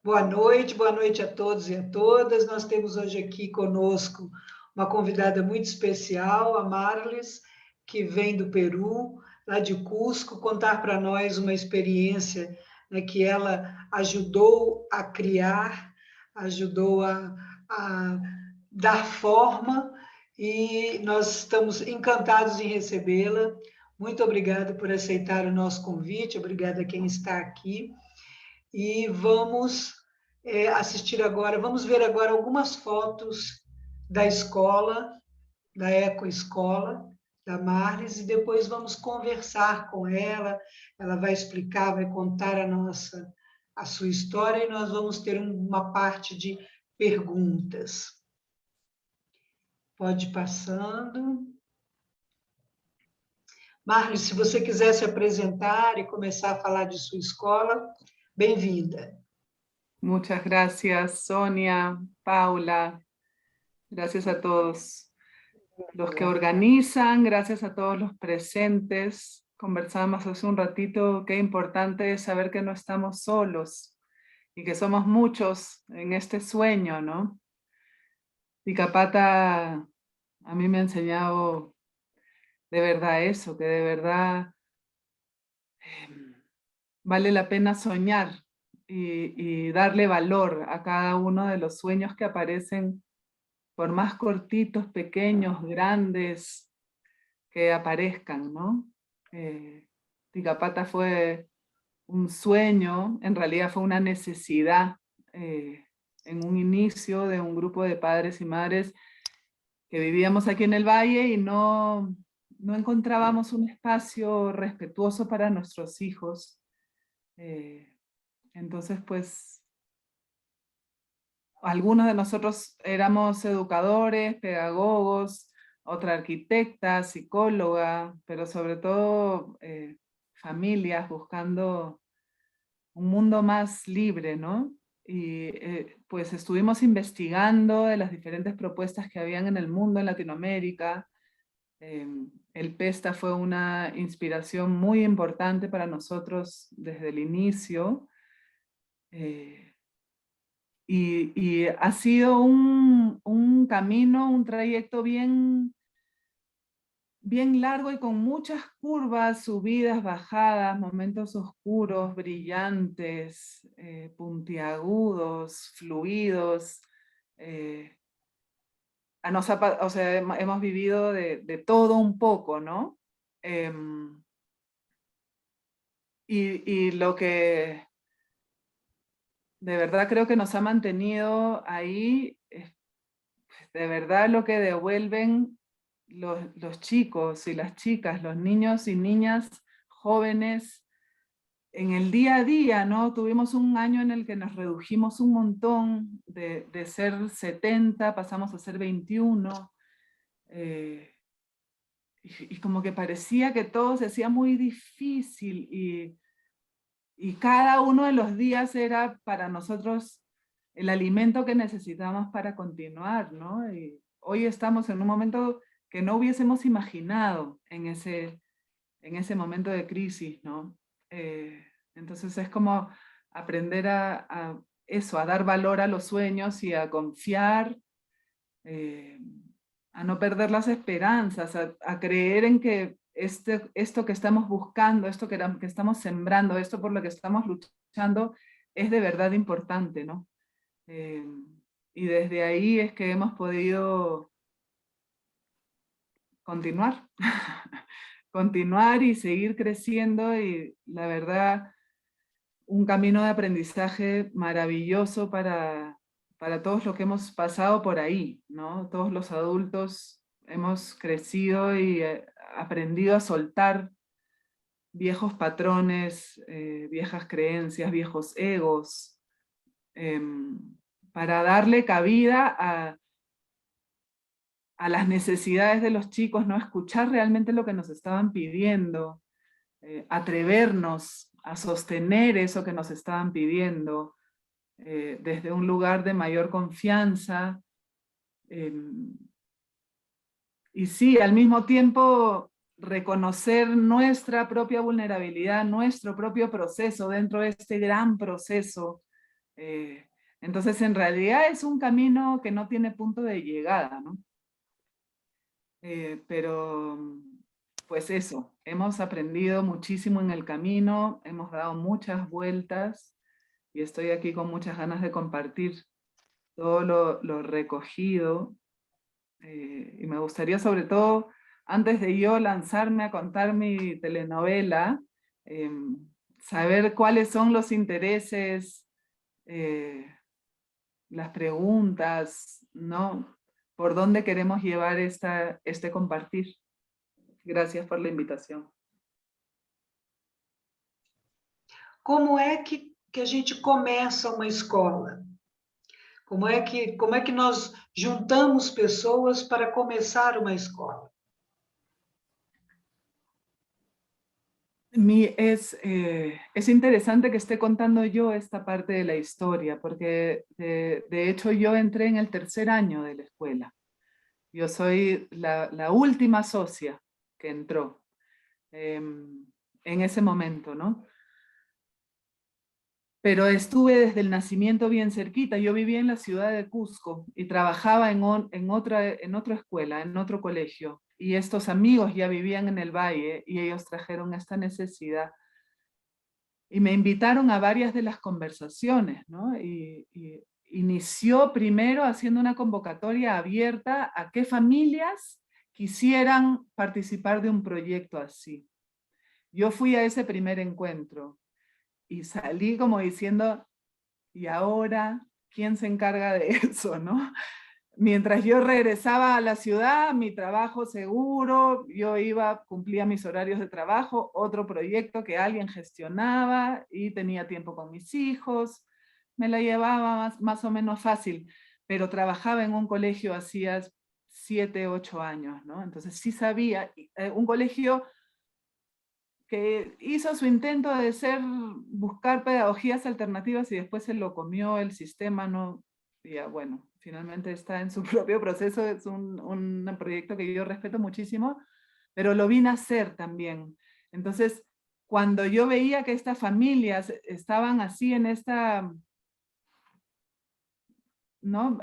boa noite a todos e a todas. Nós temos hoje aqui conosco uma convidada muito especial, a Marlis, que vem do Peru, lá de Cusco, contar para nós uma experiência, né, que ela ajudou a criar, ajudou a dar forma, e nós estamos encantados em recebê-la. Muito obrigada por aceitar o nosso convite, obrigada a quem está aqui. E vamos assistir agora, vamos ver agora algumas fotos da escola, da Ecoescola, da Marlis, e depois vamos conversar com ela. Ela vai explicar, vai contar a sua história, e nós vamos ter uma parte de perguntas. Pode ir passando. Marlis, se você quiser se apresentar e começar a falar de sua escola, bem-vinda. Muchas gracias, Sonia, Paula. Gracias a todos los que organizan, gracias a todos los presentes. Conversábamos hace un ratito qué importante es saber que no estamos solos y que somos muchos en este sueño, ¿no? Ticapata a mí me ha enseñado de verdad eso, que de verdad vale la pena soñar y darle valor a cada uno de los sueños que aparecen, por más cortitos, pequeños, grandes, que aparezcan, ¿no? Ticapata fue un sueño, en realidad fue una necesidad en un inicio de un grupo de padres y madres que vivíamos aquí en el valle y no encontrábamos un espacio respetuoso para nuestros hijos. Entonces, pues, algunos de nosotros éramos educadores, pedagogos, otra arquitecta, psicóloga, pero sobre todo familias buscando un mundo más libre, ¿no? Y pues estuvimos investigando de las diferentes propuestas que habían en el mundo, en Latinoamérica. El PESTA fue una inspiración muy importante para nosotros desde el inicio. Y ha sido un camino, un trayecto bien largo y con muchas curvas, subidas, bajadas, momentos oscuros, brillantes, puntiagudos, fluidos. O sea, hemos vivido de todo un poco, ¿no? Y lo que de verdad creo que nos ha mantenido ahí, de verdad lo que devuelven los chicos y las chicas, los niños y niñas jóvenes en el día a día, ¿no? Tuvimos un año en el que nos redujimos un montón, de ser 70 pasamos a ser 21, y como que parecía que todo se hacía muy difícil, y cada uno de los días era para nosotros el alimento que necesitamos para continuar, ¿no? Y hoy estamos en un momento que no hubiésemos imaginado en ese momento de crisis, ¿no? Entonces es como aprender a eso, a dar valor a los sueños y a confiar, a no perder las esperanzas, a creer en que esto que estamos buscando, esto que estamos sembrando, esto por lo que estamos luchando, es de verdad importante, ¿no? Y desde ahí es que hemos podido continuar, continuar y seguir creciendo, y la verdad, un camino de aprendizaje maravilloso para todos los que hemos pasado por ahí, ¿no? Todos los adultos hemos crecido y aprendido a soltar viejos patrones, viejas creencias, viejos egos, para darle cabida a las necesidades de los chicos, ¿no? Escuchar realmente lo que nos estaban pidiendo, atrevernos a sostener eso que nos estaban pidiendo, desde un lugar de mayor confianza, y sí, al mismo tiempo reconocer nuestra propia vulnerabilidad, nuestro propio proceso dentro de este gran proceso, Entonces, en realidad es un camino que no tiene punto de llegada, ¿no? Pero, pues eso, hemos aprendido muchísimo en el camino, hemos dado muchas vueltas y estoy aquí con muchas ganas de compartir todo lo recogido. Y me gustaría sobre todo, antes de yo lanzarme a contar mi telenovela, saber cuáles son los intereses, las preguntas, ¿no? ¿Por dónde queremos llevar este compartir? Gracias por la invitación. Como é que a gente começa uma escola? Como é que nós juntamos pessoas para começar uma escola? Es interesante que esté contando yo esta parte de la historia, porque de hecho yo entré en el tercer año de la escuela. Yo soy la última socia que entró en ese momento, ¿no? Pero estuve desde el nacimiento bien cerquita. Yo vivía en la ciudad de Cusco y trabajaba en otra escuela, en otro colegio. Y estos amigos ya vivían en el valle y ellos trajeron esta necesidad. Y me invitaron a varias de las conversaciones, ¿no? Y inició primero haciendo una convocatoria abierta a qué familias quisieran participar de un proyecto así. Yo fui a ese primer encuentro y salí como diciendo, ¿y ahora quién se encarga de eso, no? Mientras yo regresaba a la ciudad, mi trabajo seguro, yo iba, cumplía mis horarios de trabajo, otro proyecto que alguien gestionaba y tenía tiempo con mis hijos, me la llevaba más o menos fácil, pero trabajaba en un colegio hacía 7, 8 años, ¿no? Entonces sí sabía, un colegio que hizo su intento de buscar pedagogías alternativas y después se lo comió el sistema, ¿no? Y ya, bueno, finalmente está en su propio proceso, es un proyecto que yo respeto muchísimo, pero lo vi nacer también. Entonces, cuando yo veía que estas familias estaban así en esta, ¿no?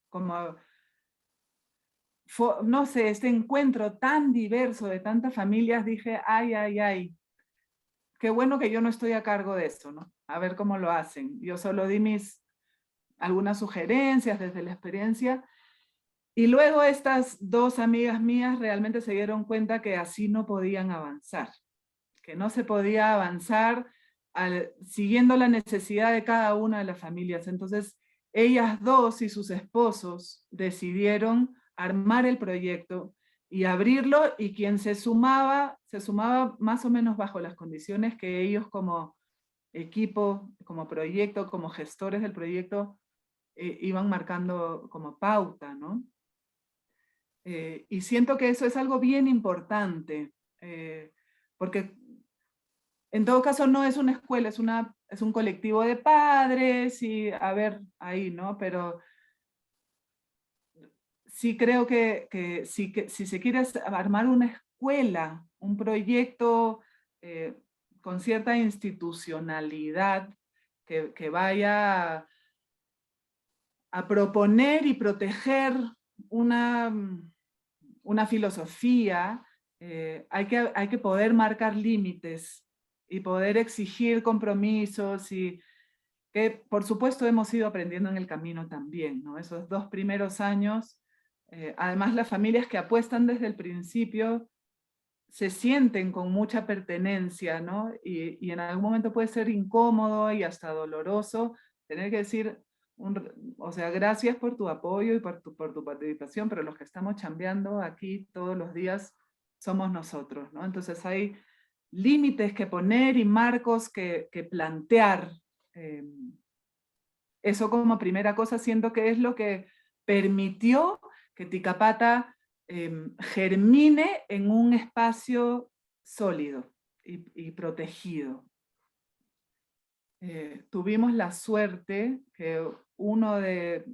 Como no sé, este encuentro tan diverso de tantas familias, dije, ay, ay, ay, qué bueno que yo no estoy a cargo de eso, ¿no? A ver cómo lo hacen. Yo solo di algunas sugerencias desde la experiencia y luego estas dos amigas mías realmente se dieron cuenta que así no podían avanzar, que no se podía avanzar siguiendo la necesidad de cada una de las familias. Entonces, ellas dos y sus esposos decidieron armar el proyecto y abrirlo, y quien se sumaba más o menos bajo las condiciones que ellos como equipo, como proyecto, como gestores del proyecto, iban marcando como pauta, ¿no? Y siento que eso es algo bien importante, porque en todo caso no es una escuela, es un colectivo de padres y a ver ahí, ¿no? Pero sí creo que si se quiere armar una escuela, un proyecto con cierta institucionalidad que vaya a proponer y proteger una filosofía, hay que poder marcar límites y poder exigir compromisos, y que por supuesto hemos ido aprendiendo en el camino también, ¿no? Esos 2 primeros años, además las familias que apuestan desde el principio se sienten con mucha pertenencia, ¿no? Y en algún momento puede ser incómodo y hasta doloroso tener que decir, o sea, gracias por tu apoyo y por tu participación, pero los que estamos chambeando aquí todos los días somos nosotros, ¿no? Entonces hay límites que poner y marcos que plantear. Eso como primera cosa, siento que es lo que permitió que Ticapata germine en un espacio sólido y protegido. Tuvimos la suerte que uno de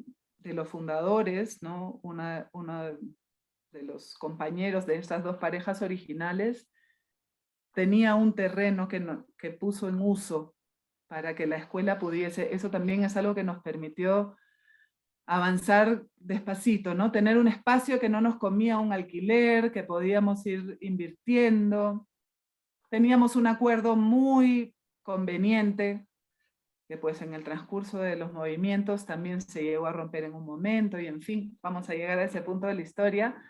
los fundadores, ¿no? uno de los compañeros de estas dos parejas originales, tenía un terreno que puso en uso para que la escuela pudiese, eso también es algo que nos permitió avanzar despacito, ¿no? Tener un espacio que no nos comía un alquiler, que podíamos ir invirtiendo. Teníamos un acuerdo muy conveniente, que pues en el transcurso de los movimientos también se llegó a romper en un momento, y en fin, vamos a llegar a ese punto de la historia.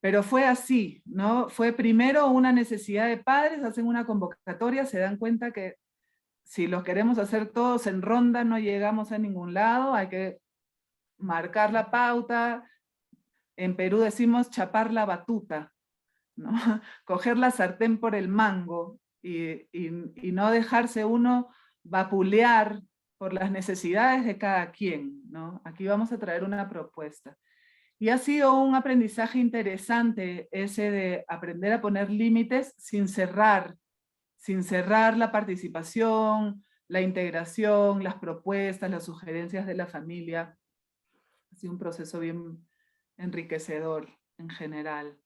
Pero fue así, ¿no? Fue primero una necesidad de padres, hacen una convocatoria, se dan cuenta que si los queremos hacer todos en ronda no llegamos a ningún lado, hay que marcar la pauta. En Perú decimos chapar la batuta, ¿no? Coger la sartén por el mango y no dejarse uno vapulear por las necesidades de cada quien, ¿no? Aquí vamos a traer una propuesta. Y ha sido un aprendizaje interesante ese de aprender a poner límites sin cerrar la participación, la integración, las propuestas, las sugerencias de la familia. Ha sido un proceso bien enriquecedor en general.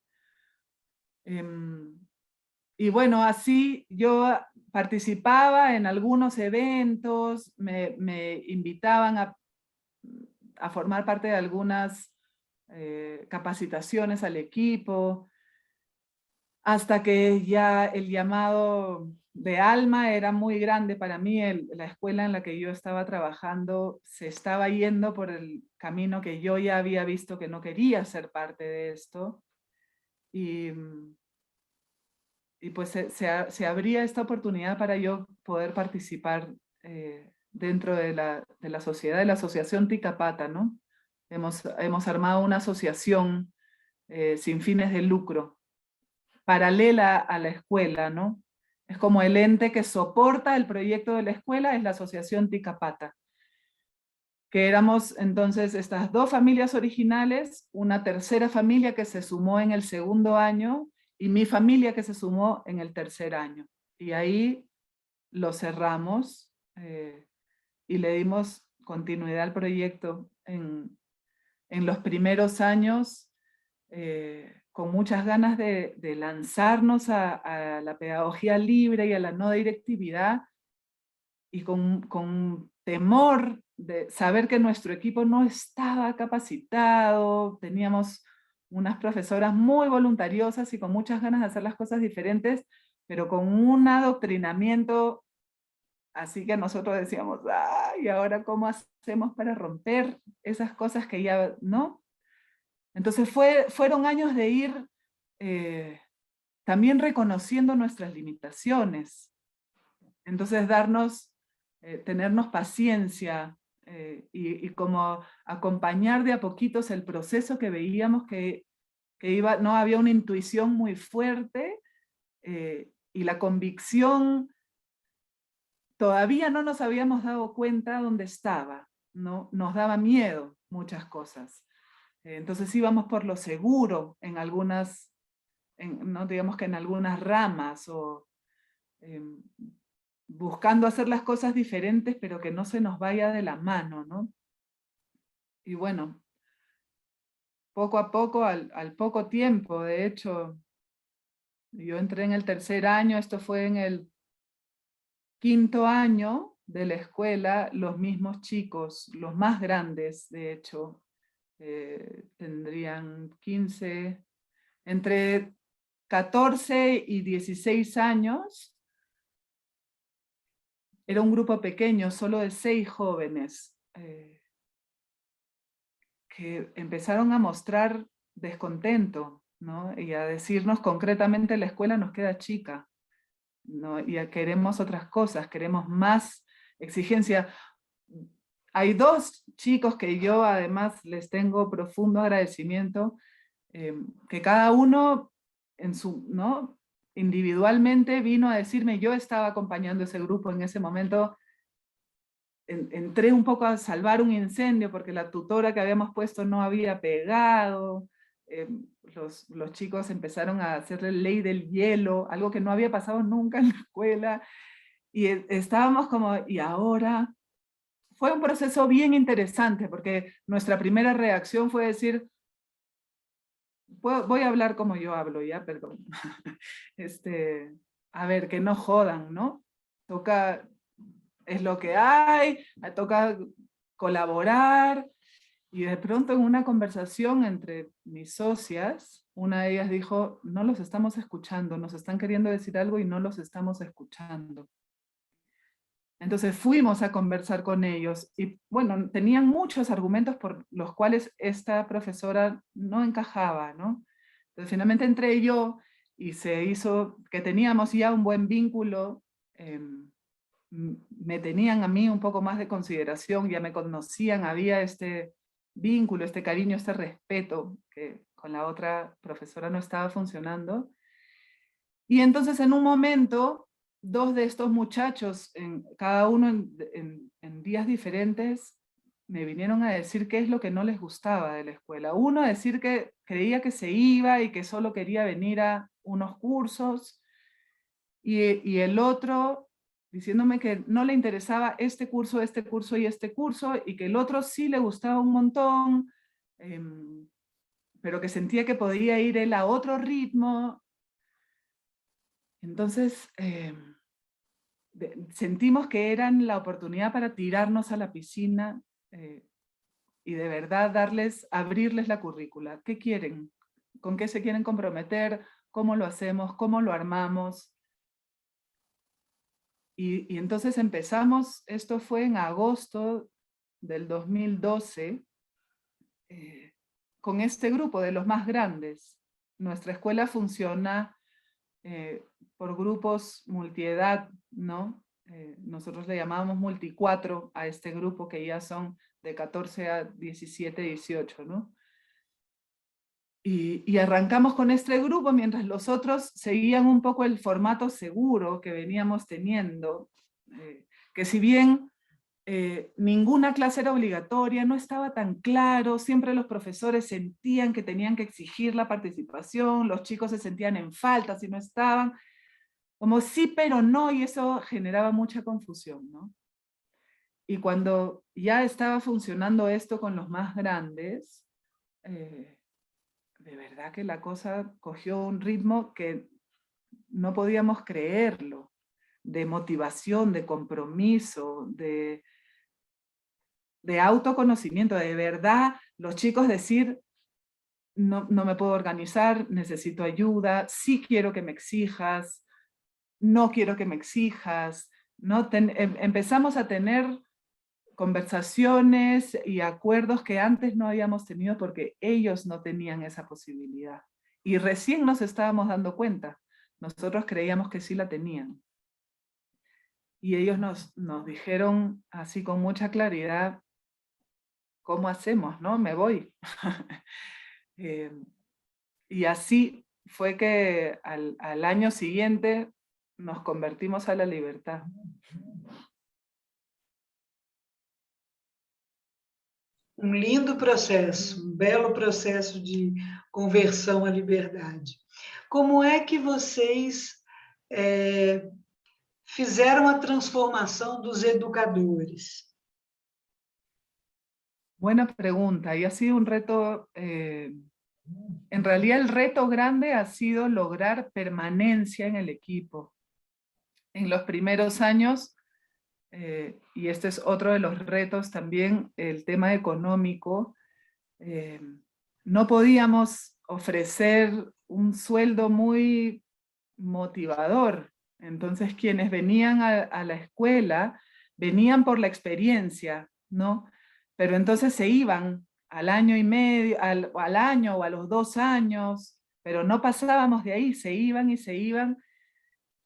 Y bueno, así yo participaba en algunos eventos, me invitaban a formar parte de algunas capacitaciones al equipo, hasta que ya el llamado de alma era muy grande para mí. La escuela en la que yo estaba trabajando se estaba yendo por el camino que yo ya había visto que no quería ser parte de esto. Y pues se abría esta oportunidad para yo poder participar dentro de la sociedad, de la asociación Ticapata, ¿no? Hemos armado una asociación sin fines de lucro, paralela a la escuela, ¿no? Es como el ente que soporta el proyecto de la escuela, es la asociación Ticapata. Que éramos entonces estas dos familias originales, una tercera familia que se sumó en el segundo año, y mi familia que se sumó en el tercer año. Y ahí lo cerramos y le dimos continuidad al proyecto en los primeros años, con muchas ganas de lanzarnos a la pedagogía libre y a la no directividad, y con temor de saber que nuestro equipo no estaba capacitado. Teníamos unas profesoras muy voluntariosas y con muchas ganas de hacer las cosas diferentes, pero con un adoctrinamiento, así que nosotros decíamos, ¿y ahora cómo hacemos para romper esas cosas que ya, no? Entonces fueron años de ir también reconociendo nuestras limitaciones. Entonces tenernos paciencia y como acompañar de a poquitos el proceso que veíamos que no había una intuición muy fuerte, y la convicción todavía no nos habíamos dado cuenta dónde estaba, ¿no? Nos daba miedo muchas cosas. Entonces íbamos por lo seguro en algunas, no digamos que en algunas ramas, o buscando hacer las cosas diferentes, pero que no se nos vaya de la mano, ¿no? Y bueno, poco a poco, al poco tiempo, de hecho, yo entré en el tercer año, esto fue en el quinto año de la escuela, los mismos chicos, los más grandes, de hecho, tendrían 15, entre 14 y 16 años. Era un grupo pequeño, solo de 6 jóvenes, que empezaron a mostrar descontento, ¿no? Y a decirnos concretamente: la escuela nos queda chica, ¿no? Y queremos otras cosas, queremos más exigencia. Hay 2 chicos que yo además les tengo profundo agradecimiento, que cada uno ¿no? individualmente vino a decirme. Yo estaba acompañando ese grupo en ese momento. Entré un poco a salvar un incendio porque la tutora que habíamos puesto no había pegado. Los chicos empezaron a hacerle ley del hielo, algo que no había pasado nunca en la escuela, y estábamos como, ¿y ahora? Fue un proceso bien interesante, porque nuestra primera reacción fue decir, voy a hablar como yo hablo, ya, perdón. a ver, que no jodan, ¿no? Toca, es lo que hay, toca colaborar. Y de pronto en una conversación entre mis socias, una de ellas dijo, no los estamos escuchando, nos están queriendo decir algo y no los estamos escuchando. Entonces fuimos a conversar con ellos y bueno, tenían muchos argumentos por los cuales esta profesora no encajaba, ¿no? Entonces finalmente entré yo y se hizo que teníamos ya un buen vínculo, me tenían a mí un poco más de consideración, ya me conocían, había este vínculo, este cariño, este respeto que con la otra profesora no estaba funcionando. Y entonces en un momento, dos de estos muchachos, cada uno en días diferentes, me vinieron a decir qué es lo que no les gustaba de la escuela. Uno a decir que creía que se iba y que solo quería venir a unos cursos, y el otro diciéndome que no le interesaba este curso y este curso, y que el otro sí le gustaba un montón, pero que sentía que podía ir él a otro ritmo. Entonces, sentimos que eran la oportunidad para tirarnos a la piscina y de verdad abrirles la currícula. ¿Qué quieren? ¿Con qué se quieren comprometer? ¿Cómo lo hacemos? ¿Cómo lo armamos? Y entonces empezamos, esto fue en agosto del 2012, con este grupo de los más grandes. Nuestra escuela funciona por grupos multiedad, ¿no? Nosotros le llamábamos multi-4 a este grupo que ya son de 14 a 17, 18, ¿no? Y arrancamos con este grupo mientras los otros seguían un poco el formato seguro que veníamos teniendo, que si bien ninguna clase era obligatoria, no estaba tan claro, siempre los profesores sentían que tenían que exigir la participación, los chicos se sentían en falta si no estaban, como sí pero no, y eso generaba mucha confusión, ¿no? Y cuando ya estaba funcionando esto con los más grandes, de verdad que la cosa cogió un ritmo que no podíamos creerlo, de motivación, de compromiso, de autoconocimiento, de verdad, los chicos decir, no me puedo organizar, necesito ayuda, sí quiero que me exijas, no quiero que me exijas, ¿no? Empezamos a tener conversaciones y acuerdos que antes no habíamos tenido porque ellos no tenían esa posibilidad. Y recién nos estábamos dando cuenta. Nosotros creíamos que sí la tenían. Y ellos nos dijeron así con mucha claridad, ¿cómo hacemos? ¿No? Me voy. Y así fue que al año siguiente nos convertimos a la libertad. Um lindo processo, um belo processo de conversão à liberdade. Como é que vocês fizeram a transformação dos educadores? Buena pregunta, y ha sido un reto, en realidad el reto grande ha sido lograr permanencia en el equipo. En los primeros años, y este es otro de los retos también, el tema económico, no podíamos ofrecer un sueldo muy motivador. Entonces quienes venían a la escuela venían por la experiencia, ¿no? Pero entonces se iban al año y medio, al año o a los 2 años, pero no pasábamos de ahí, se iban y se iban.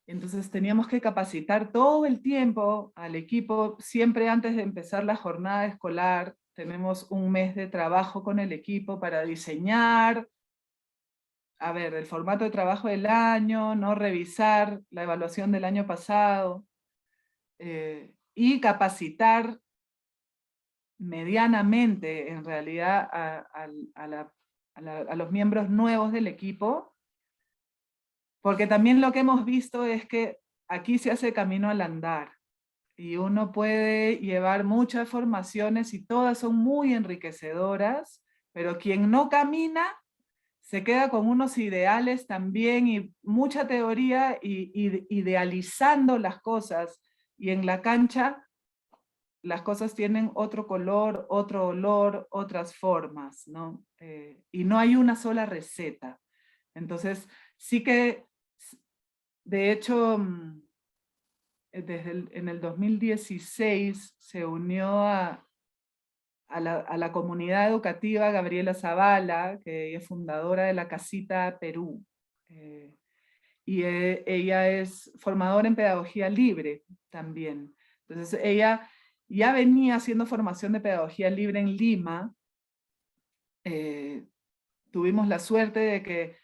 Entonces teníamos que capacitar todo el tiempo al equipo, siempre antes de empezar la jornada escolar, tenemos un mes de trabajo con el equipo para diseñar, a ver, el formato de trabajo del año, no revisar la evaluación del año pasado, y capacitar medianamente, en realidad, a los miembros nuevos del equipo, porque también lo que hemos visto es que aquí se hace camino al andar, y uno puede llevar muchas formaciones y todas son muy enriquecedoras, pero quien no camina se queda con unos ideales también y mucha teoría y idealizando las cosas, y en la cancha las cosas tienen otro color, otro olor, otras formas, ¿no? Y no hay una sola receta. Entonces, sí que, de hecho, en el 2016 se unió a la comunidad educativa Gabriela Zavala, que es fundadora de la Casita Perú. Ella es formadora en pedagogía libre también. Entonces ella ya venía haciendo formación de pedagogía libre en Lima. Tuvimos la suerte de que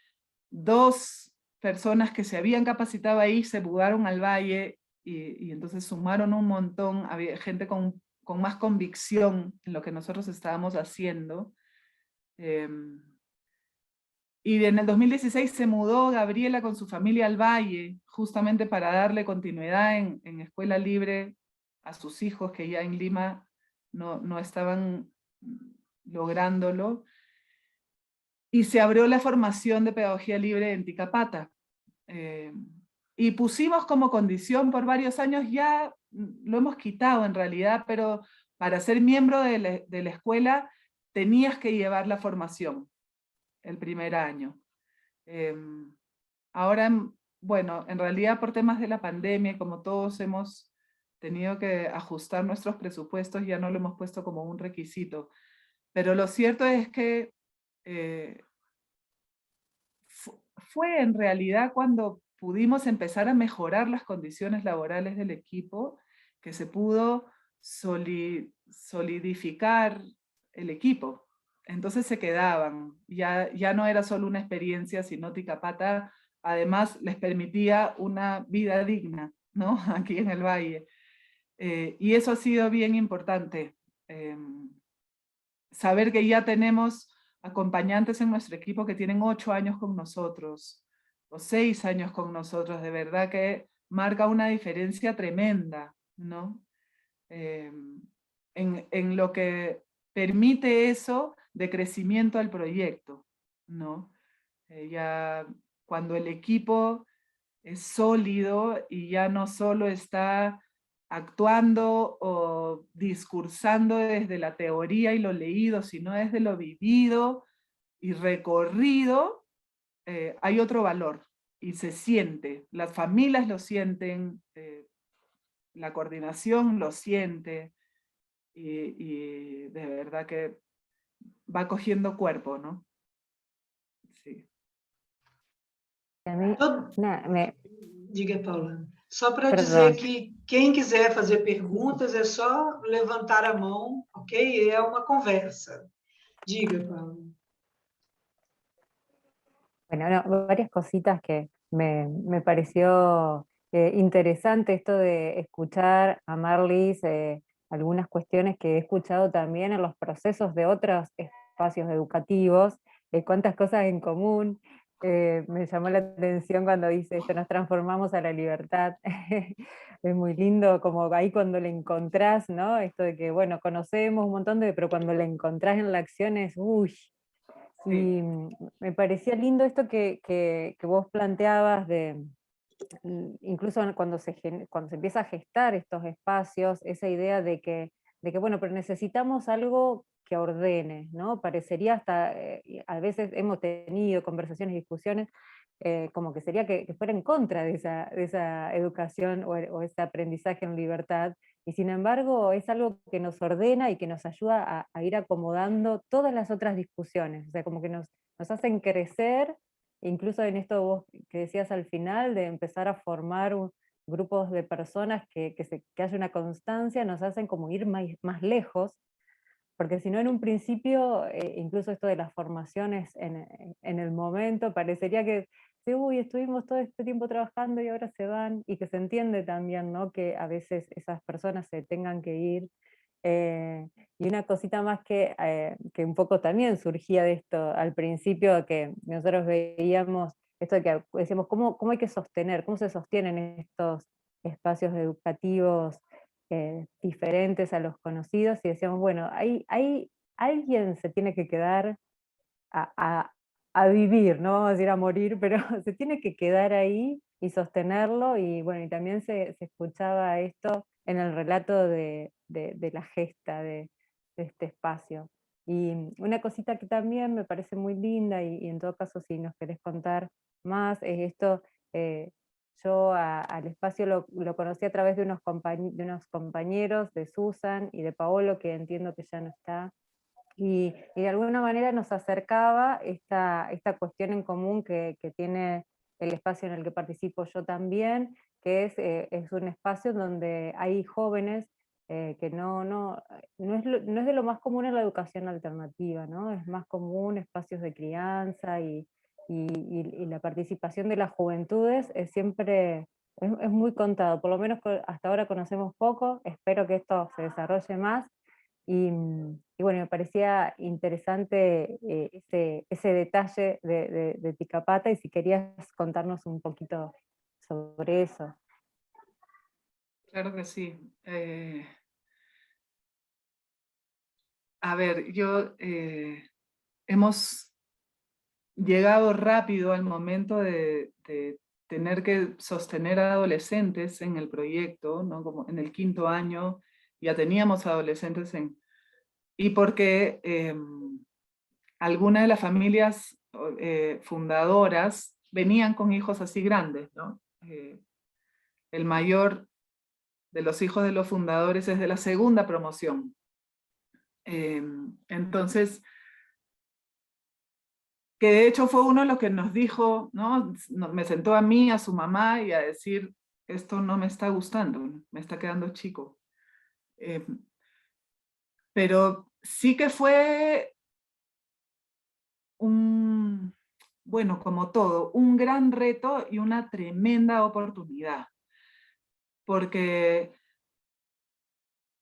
2 personas que se habían capacitado ahí se mudaron al Valle y entonces sumaron un montón, había gente con más convicción en lo que nosotros estábamos haciendo. Y en el 2016 se mudó Gabriela con su familia al Valle, justamente para darle continuidad en escuela libre a sus hijos que ya en Lima no estaban lográndolo. Y se abrió la formación de pedagogía libre en Ticapata. Y pusimos como condición por varios años, ya lo hemos quitado en realidad, pero para ser miembro de la escuela tenías que llevar la formación el primer año. Ahora, bueno, en realidad por temas de la pandemia, como todos hemos tenido que ajustar nuestros presupuestos, ya no lo hemos puesto como un requisito. Pero lo cierto es que fue en realidad cuando pudimos empezar a mejorar las condiciones laborales del equipo, que se pudo solidificar el equipo. Entonces se quedaban, ya no era solo una experiencia, sino Ticapata además les permitía una vida digna, ¿no? Aquí en el Valle. Y eso ha sido bien importante. Saber que ya tenemos acompañantes en nuestro equipo que tienen 8 años con nosotros, o 6 años con nosotros, de verdad que marca una diferencia tremenda, ¿no? En lo que permite eso de crecimiento al proyecto, ¿no? Ya cuando el equipo es sólido y ya no solo está actuando o discursando desde la teoría y lo leído, sino desde lo vivido y recorrido, hay otro valor y se siente, las familias lo sienten, la coordinación lo siente y de verdad que va cogiendo cuerpo, ¿no? Sí. A mí, Diga, Paula. Só para Perdão. dizer que quem quiser fazer perguntas é só levantar a mão, ok? É uma conversa. Diga, Paula. Bueno, no, varias cositas que me pareció interesante esto de escuchar a Marlis, algunas cuestiones que he escuchado también en los procesos de otros espacios educativos, cuántas cosas en común. Me llamó la atención cuando dice esto, nos transformamos a la libertad. Es muy lindo, como ahí cuando le encontrás, ¿no? Esto de que, bueno, conocemos un montón pero cuando le encontrás en la acción es, uy. Sí. Y me parecía lindo esto que vos planteabas de, incluso cuando se empieza a gestar estos espacios, esa idea de que bueno, pero necesitamos algo que ordene, ¿no? Parecería hasta, a veces hemos tenido conversaciones y discusiones, como que sería que fuera en contra de esa educación o ese aprendizaje en libertad, y sin embargo es algo que nos ordena y que nos ayuda a ir acomodando todas las otras discusiones, o sea, como que nos hacen crecer, incluso en esto vos que decías al final, de empezar a formar grupos de personas que haya una constancia, nos hacen como ir más lejos, porque si no en un principio, incluso esto de las formaciones en el momento, parecería que, sí, uy, estuvimos todo este tiempo trabajando y ahora se van, y que se entiende también, ¿no? Que a veces esas personas se tengan que ir. Y una cosita más que un poco también surgía de esto al principio, que nosotros veíamos, esto de que decíamos, ¿cómo hay que sostener, cómo se sostienen estos espacios educativos diferentes a los conocidos? Y decíamos, bueno, alguien se tiene que quedar a a vivir, no vamos a decir a morir, pero se tiene que quedar ahí y sostenerlo, y bueno, y también se escuchaba esto en el relato de la gesta de este espacio. Y una cosita que también me parece muy linda, y en todo caso si nos querés contar más, es esto, yo al espacio lo conocí a través de unos compañeros, de Susan y de Paolo, que entiendo que ya no está, y de alguna manera nos acercaba esta cuestión en común que tiene el espacio en el que participo yo también, que es un espacio donde hay jóvenes que no es de lo más común en la educación alternativa, ¿no? Es más común espacios de crianza, y la participación de las juventudes es siempre, es muy contado, por lo menos hasta ahora conocemos poco, espero que esto se desarrolle más. Y bueno, me parecía interesante ese detalle de Ticapata, y si querías contarnos un poquito sobre eso. Claro que sí. A ver, hemos llegado rápido al momento de tener que sostener a adolescentes en el proyecto, ¿no? Como en el 5º año ya teníamos adolescentes y porque algunas de las familias fundadoras venían con hijos así grandes, ¿no? El mayor de los hijos de los fundadores es de la 2ª promoción. Entonces, que de hecho fue uno de los que nos dijo, ¿no? Me sentó a mí, a su mamá, y a decir, esto no me está gustando, me está quedando chico. Pero sí que fue bueno, como todo, un gran reto y una tremenda oportunidad. Porque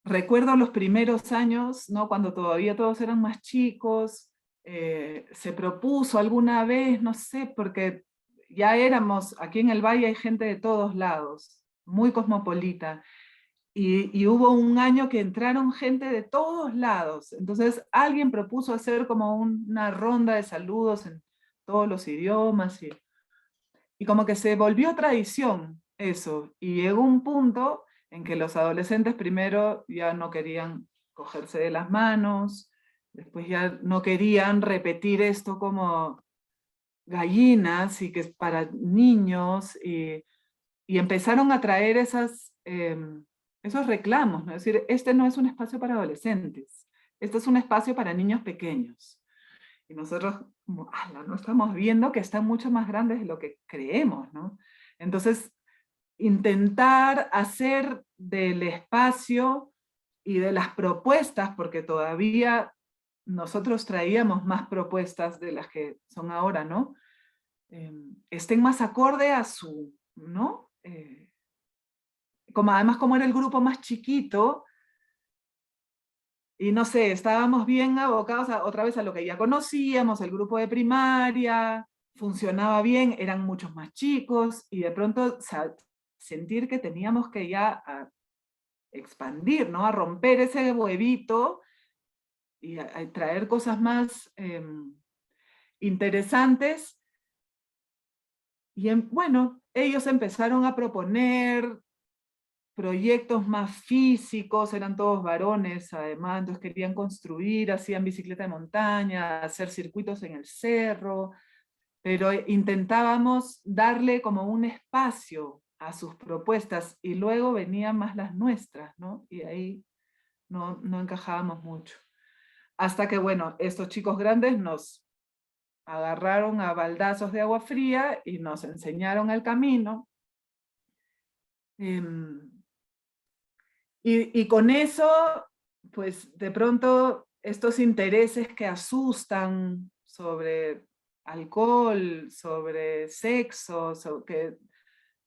recuerdo los primeros años, ¿no? Cuando todavía todos eran más chicos, se propuso alguna vez, no sé, porque ya éramos, aquí en el Valle hay gente de todos lados, muy cosmopolita, y hubo un año que entraron gente de todos lados, entonces alguien propuso hacer como una ronda de saludos en todos los idiomas, y como que se volvió tradición eso, y llegó un punto en que los adolescentes primero ya no querían cogerse de las manos, después ya no querían repetir esto como gallinas y que es para niños, y empezaron a traer esos reclamos, ¿no? Es decir, este no es un espacio para adolescentes, este es un espacio para niños pequeños. Y nosotros, como, no estamos viendo que están mucho más grandes de lo que creemos, ¿no? Entonces, intentar hacer del espacio y de las propuestas, porque todavía nosotros traíamos más propuestas de las que son ahora, ¿no? Estén más acorde a su, ¿no? Además, como era el grupo más chiquito, y no sé, estábamos bien abocados otra vez a lo que ya conocíamos, el grupo de primaria, funcionaba bien, eran muchos más chicos, y de pronto sentir que teníamos que ya expandir, ¿no? A romper ese huevito y a traer cosas más interesantes. Y bueno, ellos empezaron a proponer proyectos más físicos, eran todos varones además, entonces querían construir, hacían bicicleta de montaña, hacer circuitos en el cerro, pero intentábamos darle como un espacio a sus propuestas, y luego venían más las nuestras, ¿no? Y ahí no encajábamos mucho. Hasta que, bueno, estos chicos grandes nos agarraron a baldazos de agua fría y nos enseñaron el camino. Y con eso, pues de pronto estos intereses que asustan sobre alcohol, sobre sexo,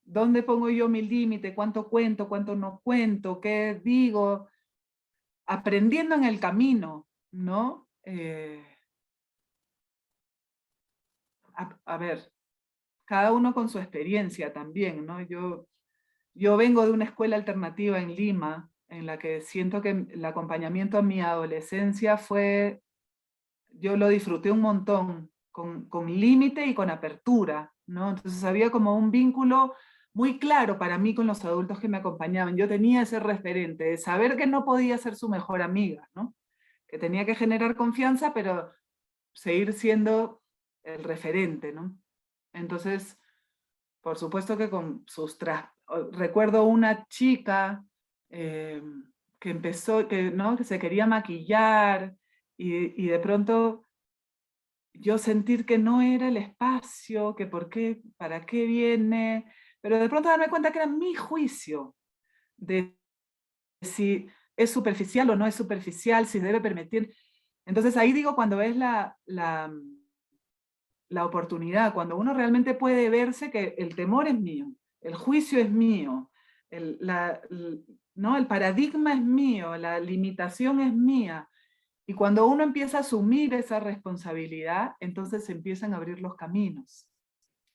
¿dónde pongo yo mi límite? ¿Cuánto cuento? ¿Cuánto no cuento? ¿Qué digo? Aprendiendo en el camino, ¿no? A ver, cada uno con su experiencia también, ¿no? Yo vengo de una escuela alternativa en Lima, en la que siento que el acompañamiento a mi adolescencia yo lo disfruté un montón con límite y con apertura, ¿no? Entonces había como un vínculo muy claro para mí con los adultos que me acompañaban. Yo tenía ese referente de saber que no podía ser su mejor amiga, ¿no? Que tenía que generar confianza, pero seguir siendo el referente, ¿no? Entonces, por supuesto que con sus recuerdo una chica que empezó, ¿no? Que se quería maquillar y de pronto yo sentir que no era el espacio, que por qué, para qué viene, pero de pronto darme cuenta que era mi juicio de si es superficial o no es superficial, si debe permitir. Entonces ahí digo, cuando ves la oportunidad, cuando uno realmente puede verse que el temor es mío, el juicio es mío, ¿no? El paradigma es mío, la limitación es mía. Y cuando uno empieza a asumir esa responsabilidad, entonces se empiezan a abrir los caminos.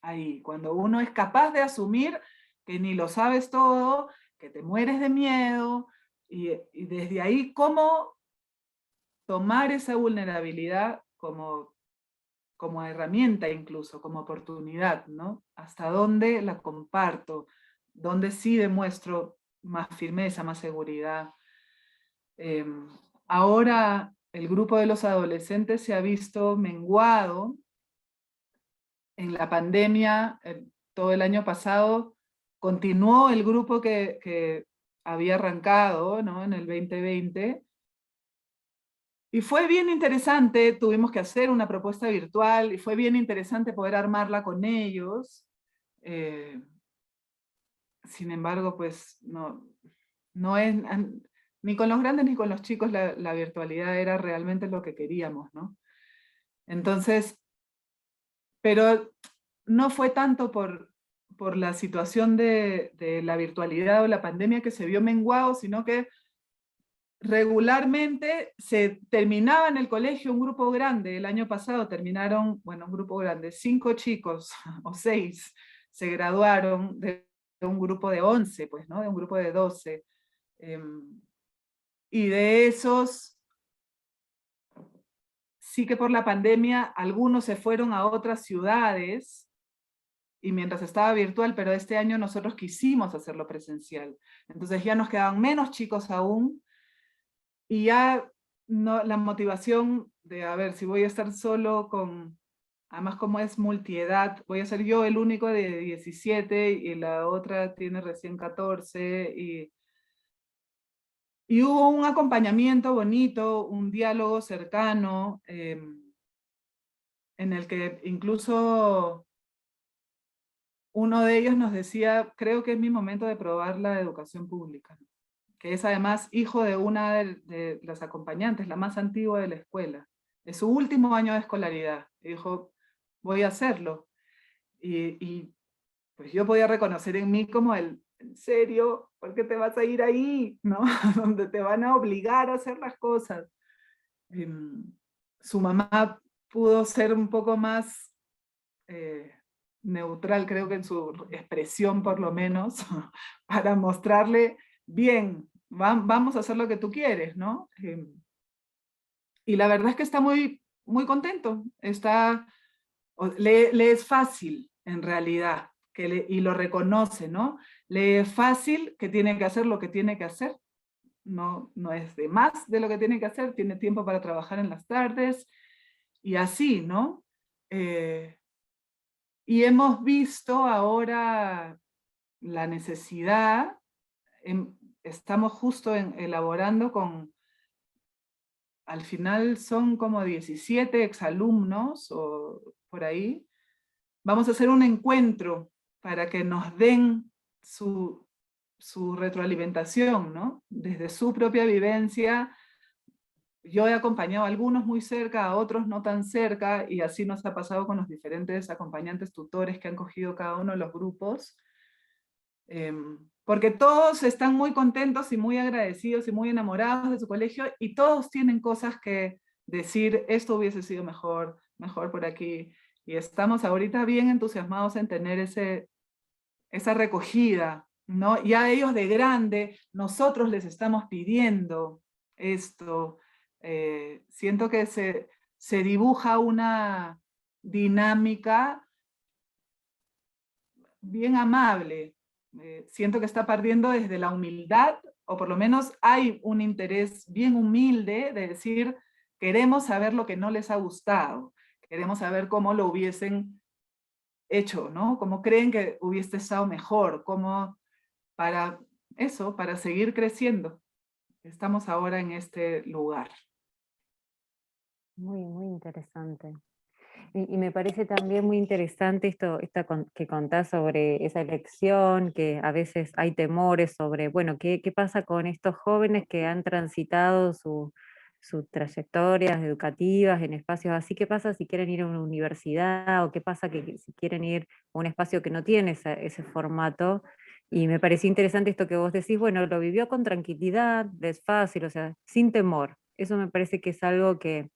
Ahí, cuando uno es capaz de asumir que ni lo sabes todo, que te mueres de miedo, y desde ahí cómo tomar esa vulnerabilidad como herramienta incluso, como oportunidad, ¿no? Hasta dónde la comparto, dónde sí demuestro más firmeza, más seguridad. Ahora el grupo de los adolescentes se ha visto menguado. En la pandemia, todo el año pasado, continuó el grupo que había arrancado, ¿no? En el 2020. Y fue bien interesante, tuvimos que hacer una propuesta virtual y fue bien interesante poder armarla con ellos. Sin embargo, pues no es, ni con los grandes ni con los chicos la virtualidad era realmente lo que queríamos, ¿no? Entonces, pero no fue tanto por la situación de la virtualidad o la pandemia que se vio menguado, sino que regularmente se terminaba en el colegio un grupo grande. El año pasado terminaron, bueno, un grupo grande, 5 chicos o 6 se graduaron de un grupo de 11, pues, ¿no? De un grupo de 12. Y de esos, sí que por la pandemia, algunos se fueron a otras ciudades, y mientras estaba virtual, pero este año nosotros quisimos hacerlo presencial. Entonces ya nos quedaban menos chicos aún, y ya no, la motivación de, a ver, si voy a estar solo con, además como es multiedad, voy a ser yo el único de 17 y la otra tiene recién 14, y hubo un acompañamiento bonito, un diálogo cercano, en el que incluso uno de ellos nos decía, creo que es mi momento de probar la educación pública, que es además hijo de una de las acompañantes, la más antigua de la escuela. Es su último año de escolaridad. Y dijo, voy a hacerlo. Y pues yo podía reconocer en mí como ¿en serio? ¿Por qué te vas a ir ahí? ¿No? Donde te van a obligar a hacer las cosas. Su mamá pudo ser un poco más neutral, creo que en su expresión por lo menos, para mostrarle, bien, vamos a hacer lo que tú quieres, ¿no? Y la verdad es que está muy, muy contento, le es fácil en realidad, y lo reconoce, ¿no? Le es fácil que tiene que hacer lo que tiene que hacer, no es de más de lo que tiene que hacer, tiene tiempo para trabajar en las tardes, y así, ¿no? Y hemos visto ahora la necesidad, estamos justo elaborando al final son como 17 exalumnos o por ahí, vamos a hacer un encuentro para que nos den su retroalimentación, ¿no? Desde su propia vivencia. Yo he acompañado a algunos muy cerca, a otros no tan cerca, y así nos ha pasado con los diferentes acompañantes tutores que han cogido cada uno de los grupos. Porque todos están muy contentos y muy agradecidos y muy enamorados de su colegio, y todos tienen cosas que decir, esto hubiese sido mejor, mejor por aquí. Y estamos ahorita bien entusiasmados en tener esa recogida, ¿no? Ya ellos de grande, nosotros les estamos pidiendo esto. Siento que se dibuja una dinámica bien amable. Siento que está partiendo desde la humildad, o por lo menos hay un interés bien humilde de decir, queremos saber lo que no les ha gustado, queremos saber cómo lo hubiesen hecho, ¿no? Cómo creen que hubiese estado mejor, cómo para eso, para seguir creciendo. Estamos ahora en este lugar. Muy, muy interesante. Y me parece también muy interesante esto que contás sobre esa elección, que a veces hay temores sobre, bueno, ¿qué pasa con estos jóvenes que han transitado sus trayectorias educativas en espacios así? ¿Qué pasa si quieren ir a una universidad? ¿O qué pasa si quieren ir a un espacio que no tiene ese formato? Y me pareció interesante esto que vos decís, bueno, lo vivió con tranquilidad, es fácil, o sea, sin temor. Eso me parece que es algo que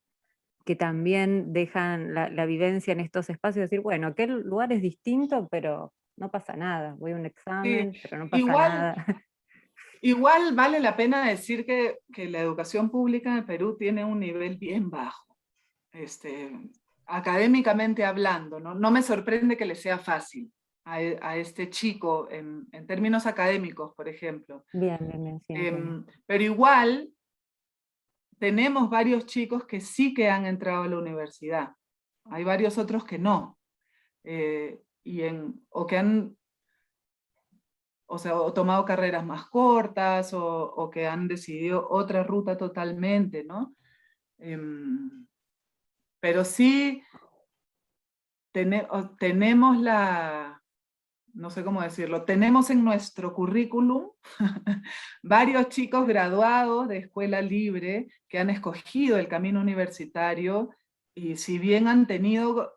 también dejan la vivencia en estos espacios, decir, bueno, aquel lugar es distinto, pero no pasa nada, voy a un Sí, examen, pero no pasa igual, nada. igual vale la pena decir que la educación pública en el Perú tiene un nivel bien bajo, académicamente hablando, ¿no? No me sorprende que le sea fácil a este chico en términos académicos, por ejemplo. Bien, bien, bien, sí, entiendo. Pero igual tenemos varios chicos que sí que han entrado a la universidad. Hay varios otros que no. O que han, o sea, o tomado carreras más cortas, o que han decidido otra ruta totalmente, ¿no? Pero sí tenemos no sé cómo decirlo, tenemos en nuestro currículum varios chicos graduados de escuela libre que han escogido el camino universitario, y si bien han tenido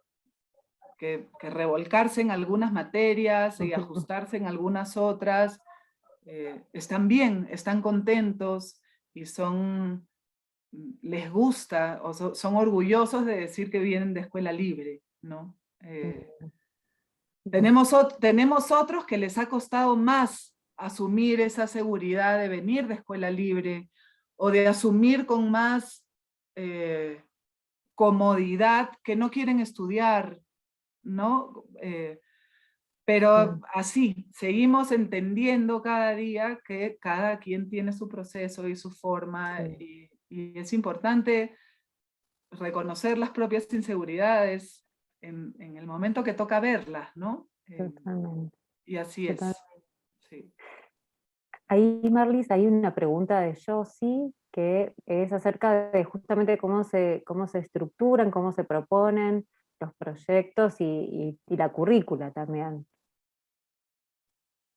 que revolcarse en algunas materias y ajustarse en algunas otras, están bien, están contentos y les gusta, o son orgullosos de decir que vienen de escuela libre, ¿no? Tenemos otros que les ha costado más asumir esa seguridad de venir de escuela libre, o de asumir con más comodidad que no quieren estudiar, ¿no? Pero así, seguimos entendiendo cada día que cada quien tiene su proceso y su forma, Sí. y es importante reconocer las propias inseguridades en el momento que toca verlas, ¿no? Totalmente. Y así es. Sí. Ahí, Marlis, hay una pregunta de Josie que es acerca de justamente cómo se estructuran, cómo se proponen los proyectos y la currícula también.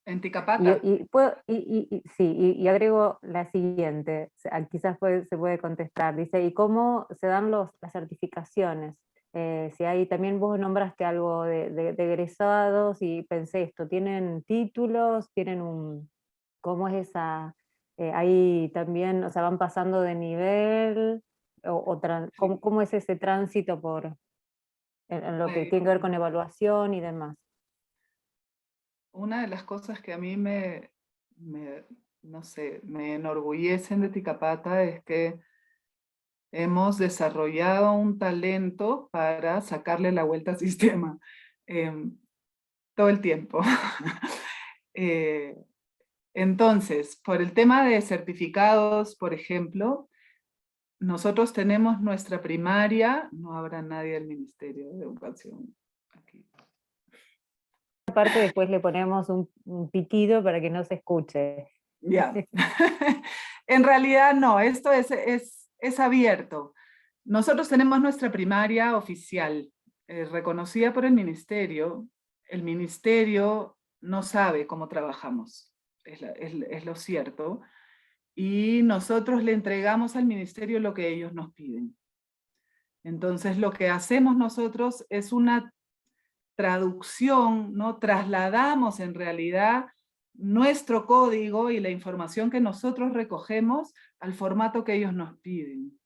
En Ticapata. Sí, y agrego la siguiente, quizás se puede contestar, dice, ¿y cómo se dan las certificaciones? Si hay, también vos nombraste algo de egresados y pensé esto, ¿tienen títulos? ¿Cómo es esa? Ahí también, o sea, van pasando de nivel, Sí. ¿cómo es ese tránsito en lo que tiene que ver con evaluación y demás? Una de las cosas que a mí no sé, me enorgullecen de Ticapata es que hemos desarrollado un talento para sacarle la vuelta al sistema todo el tiempo. Entonces, por el tema de certificados, por ejemplo, nosotros tenemos nuestra primaria, no habrá nadie del Ministerio de Educación aquí. Aparte después le ponemos un pitido para que no se escuche. Ya. En realidad no, esto es abierto. Nosotros tenemos nuestra primaria oficial, reconocida por el ministerio. El ministerio no sabe cómo trabajamos, es lo cierto. Y nosotros le entregamos al ministerio lo que ellos nos piden. Entonces lo que hacemos nosotros es una traducción, ¿no? Trasladamos en realidad nuestro código y la información que nosotros recogemos al formato que ellos nos piden.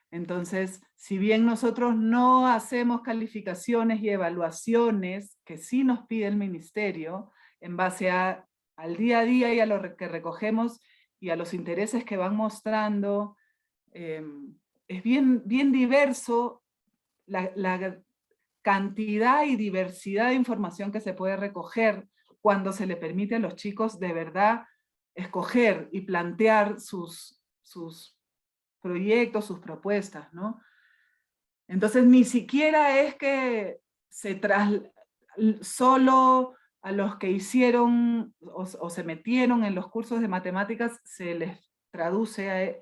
Entonces, si bien nosotros no hacemos calificaciones y evaluaciones que sí nos pide el ministerio, en base al día a día y a lo que recogemos y a los intereses que van mostrando, es bien diverso cantidad y diversidad de información que se puede recoger cuando se le permite a los chicos de verdad escoger y plantear sus proyectos, sus propuestas, ¿no? Entonces ni siquiera es que solo a los que hicieron o se metieron en los cursos de matemáticas se les traduce.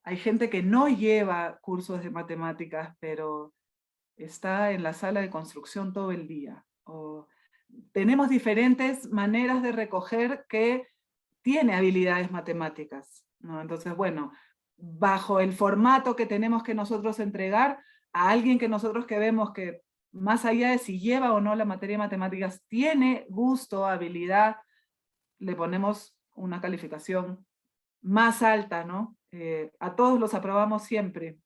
Hay gente que no lleva cursos de matemáticas, pero está en la sala de construcción todo el día. Tenemos diferentes maneras de recoger que tiene habilidades matemáticas, ¿no? Entonces, bueno, bajo el formato que tenemos que nosotros entregar, a alguien que nosotros que vemos que más allá de si lleva o no la materia de matemáticas, tiene gusto, habilidad, le ponemos una calificación más alta, ¿no? A todos los aprobamos siempre,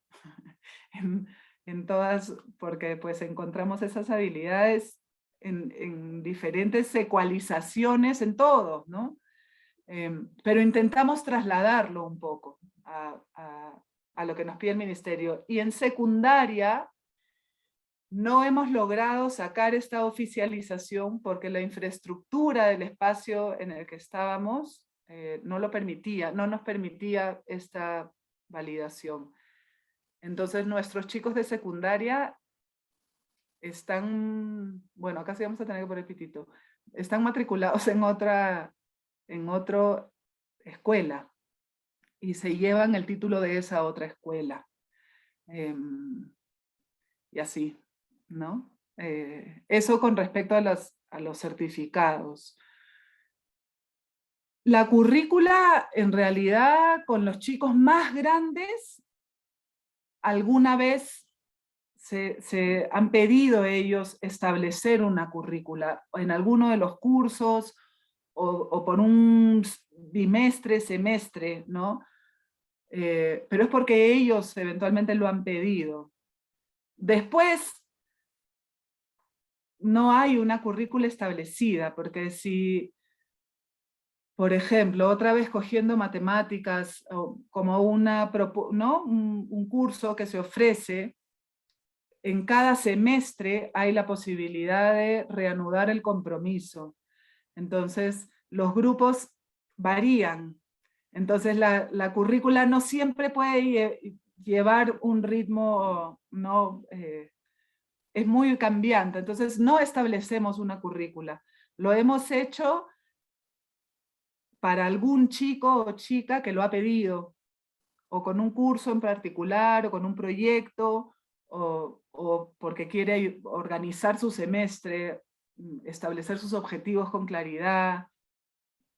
en todas, porque pues encontramos esas habilidades en diferentes ecualizaciones en todos, ¿no? Pero intentamos trasladarlo un poco a lo que nos pide el ministerio. Y en secundaria no hemos logrado sacar esta oficialización porque la infraestructura del espacio en el que estábamos no lo permitía, no nos permitía esta validación. Entonces nuestros chicos de secundaria están, bueno, acá sí vamos a tener que poner pitito, están matriculados en otra escuela y se llevan el título de esa otra escuela. Y así, ¿no? Eso con respecto a los certificados. La currícula, en realidad, con los chicos más grandes, alguna vez se han pedido ellos establecer una currícula en alguno de los cursos o por un bimestre, semestre, ¿no? Pero es porque ellos eventualmente lo han pedido. Después, no hay una currícula establecida, porque si, por ejemplo, otra vez cogiendo matemáticas como ¿no? un curso que se ofrece, en cada semestre hay la posibilidad de reanudar el compromiso. Entonces, los grupos varían. Entonces, la currícula no siempre puede llevar un ritmo, no, es muy cambiante. Entonces, no establecemos una currícula. Lo hemos hecho para algún chico o chica que lo ha pedido, o con un curso en particular, o con un proyecto, o porque quiere organizar su semestre, establecer sus objetivos con claridad.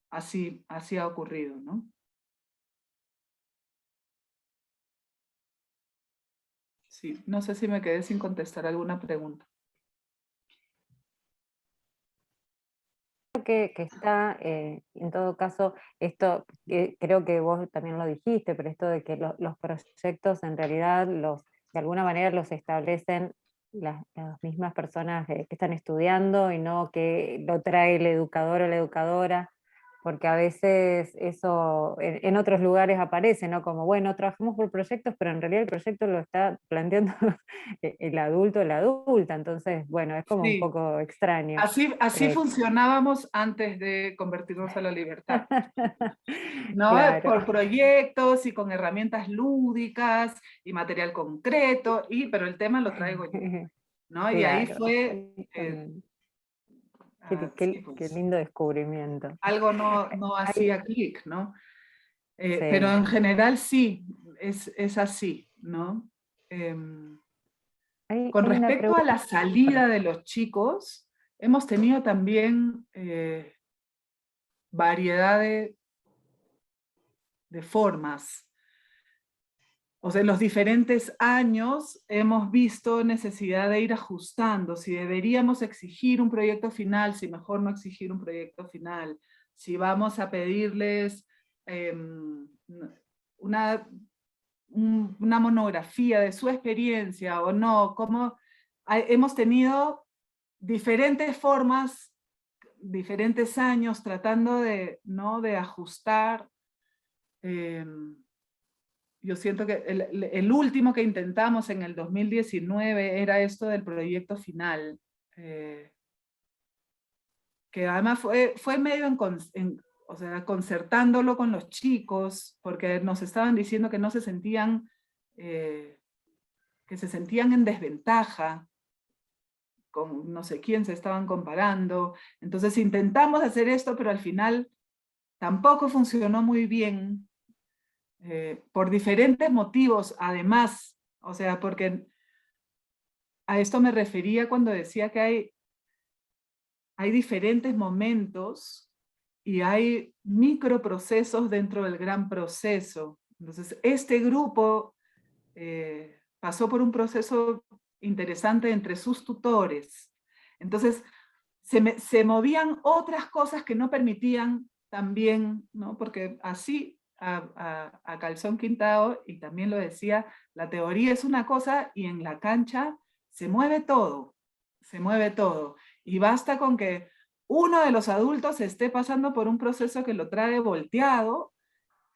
Así ha ocurrido, ¿no? Sí, no sé si me quedé sin contestar alguna pregunta. Que está, en todo caso, esto, creo que vos también lo dijiste, pero esto de que los proyectos en realidad de alguna manera los establecen las mismas personas que están estudiando y no que lo trae el educador o la educadora, porque a veces eso en otros lugares aparece, ¿no? Como, bueno, trabajamos por proyectos, pero en realidad el proyecto lo está planteando el adulto o la adulta, entonces, bueno, es como un poco extraño. Así funcionábamos antes de convertirnos a la libertad. ¿No? Claro. Por proyectos y con herramientas lúdicas y material concreto, pero el tema lo traigo yo, ¿no? Claro. Y ahí fue... Qué lindo descubrimiento. Algo no hacía clic, ¿no? Sí. Pero en general sí, es así, ¿no? Con respecto a la salida de los chicos, hemos tenido también variedad de formas. O sea, en los diferentes años hemos visto necesidad de ir ajustando, si deberíamos exigir un proyecto final, si mejor no exigir un proyecto final, si vamos a pedirles una monografía de su experiencia o no. Hemos tenido diferentes formas, diferentes años tratando de ajustar. yo siento que el último que intentamos en el 2019 era esto del proyecto final, que además fue medio o sea, concertándolo con los chicos, porque nos estaban diciendo que no se sentían, que se sentían en desventaja, con no sé quién se estaban comparando. Entonces intentamos hacer esto, pero al final tampoco funcionó muy bien, por diferentes motivos, además. O sea, porque a esto me refería cuando decía que hay diferentes momentos y hay microprocesos dentro del gran proceso. Entonces, este grupo pasó por un proceso interesante entre sus tutores. Entonces, se movían otras cosas que no permitían también, ¿no? Porque así a calzón quintado, y también lo decía, la teoría es una cosa y en la cancha se mueve todo, se mueve todo. Y basta con que uno de los adultos esté pasando por un proceso que lo trae volteado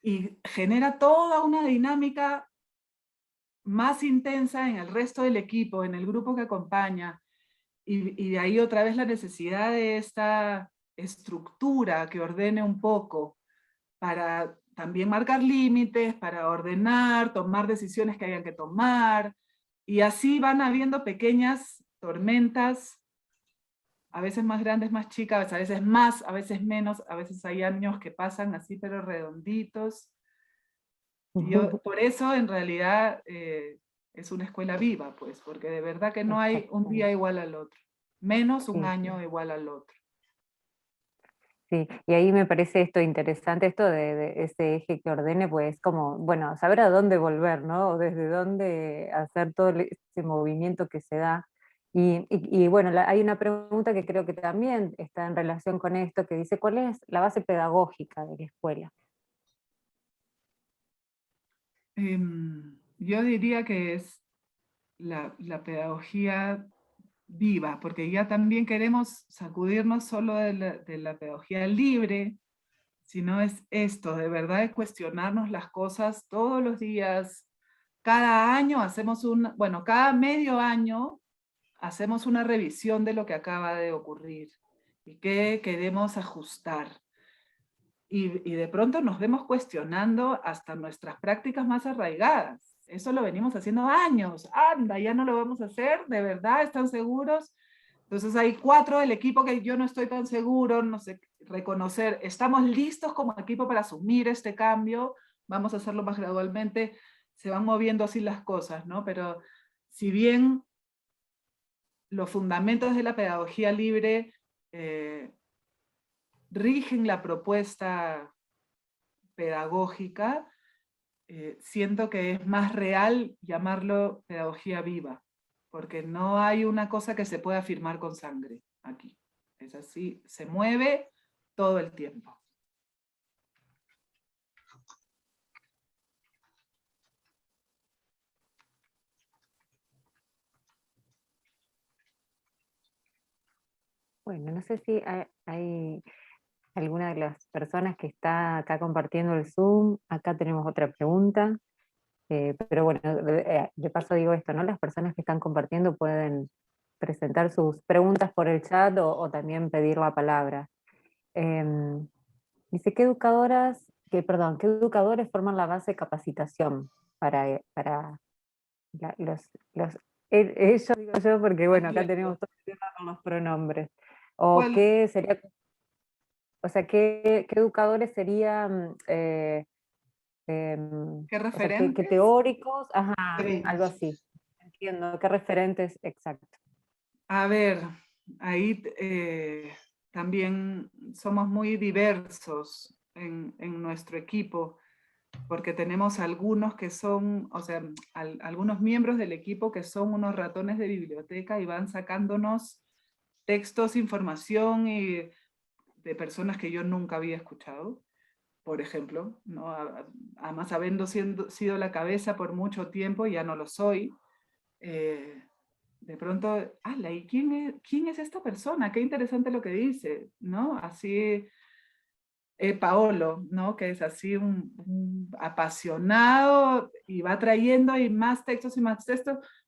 y genera toda una dinámica más intensa en el resto del equipo, en el grupo que acompaña, y de ahí otra vez la necesidad de esta estructura que ordene un poco, para también marcar límites, para ordenar, tomar decisiones que hayan que tomar, y así van habiendo pequeñas tormentas, a veces más grandes, más chicas, a veces más, a veces menos, a veces hay años que pasan así pero redonditos. Y yo, por eso en realidad es una escuela viva, pues, porque de verdad que no hay un día igual al otro, menos un Sí, año igual al otro. sí, y ahí me parece esto interesante, esto de ese eje que ordene, pues como, bueno, saber a dónde volver, ¿no? O desde dónde hacer todo ese movimiento que se da. Y bueno, hay una pregunta que creo que también está en relación con esto, que dice, ¿cuál es la base pedagógica de la escuela? Yo diría que es la pedagogía viva, porque ya también queremos sacudirnos solo de la pedagogía libre, sino es esto, de verdad, de cuestionarnos las cosas todos los días. Cada año hacemos bueno, cada medio año hacemos una revisión de lo que acaba de ocurrir y qué queremos ajustar. Y de pronto nos vemos cuestionando hasta nuestras prácticas más arraigadas. Eso lo venimos haciendo años. Anda, ya no lo vamos a hacer, ¿de verdad? ¿Están seguros? Entonces hay 4 del equipo que yo no estoy tan seguro, no sé, reconocer, estamos listos como equipo para asumir este cambio, vamos a hacerlo más gradualmente, se van moviendo así las cosas, ¿no? Pero si bien los fundamentos de la pedagogía libre rigen la propuesta pedagógica, siento que es más real llamarlo pedagogía viva, porque no hay una cosa que se pueda afirmar con sangre aquí. Es así, se mueve todo el tiempo. Bueno, no sé si hay alguna de las personas que está acá compartiendo el Zoom. Acá tenemos otra pregunta. Pero bueno, de paso digo esto, ¿no? Las personas que están compartiendo pueden presentar sus preguntas por el chat o también pedir la palabra. Dice, ¿qué educadores forman la base de capacitación para ellos, digo yo, porque bueno, acá tenemos todo el tema con los pronombres. O qué sería, o sea, ¿qué educadores serían... ¿Qué o sea, ¿qué referentes? teóricos? Ajá, algo Diferentes. así. Entiendo, ¿qué referentes? Exacto. A ver, ahí también somos muy diversos en nuestro equipo, porque tenemos algunos que son, o sea, algunos miembros del equipo que son unos ratones de biblioteca y van sacándonos textos, información y de personas que yo nunca había escuchado, por ejemplo, ¿no? Además habiendo sido la cabeza por mucho tiempo, ya no lo soy. De pronto, ¡ala! ¿Y quién es esta persona? Qué interesante lo que dice, ¿no? Así, Paolo, ¿no? Que es así un apasionado y va trayendo y más textos,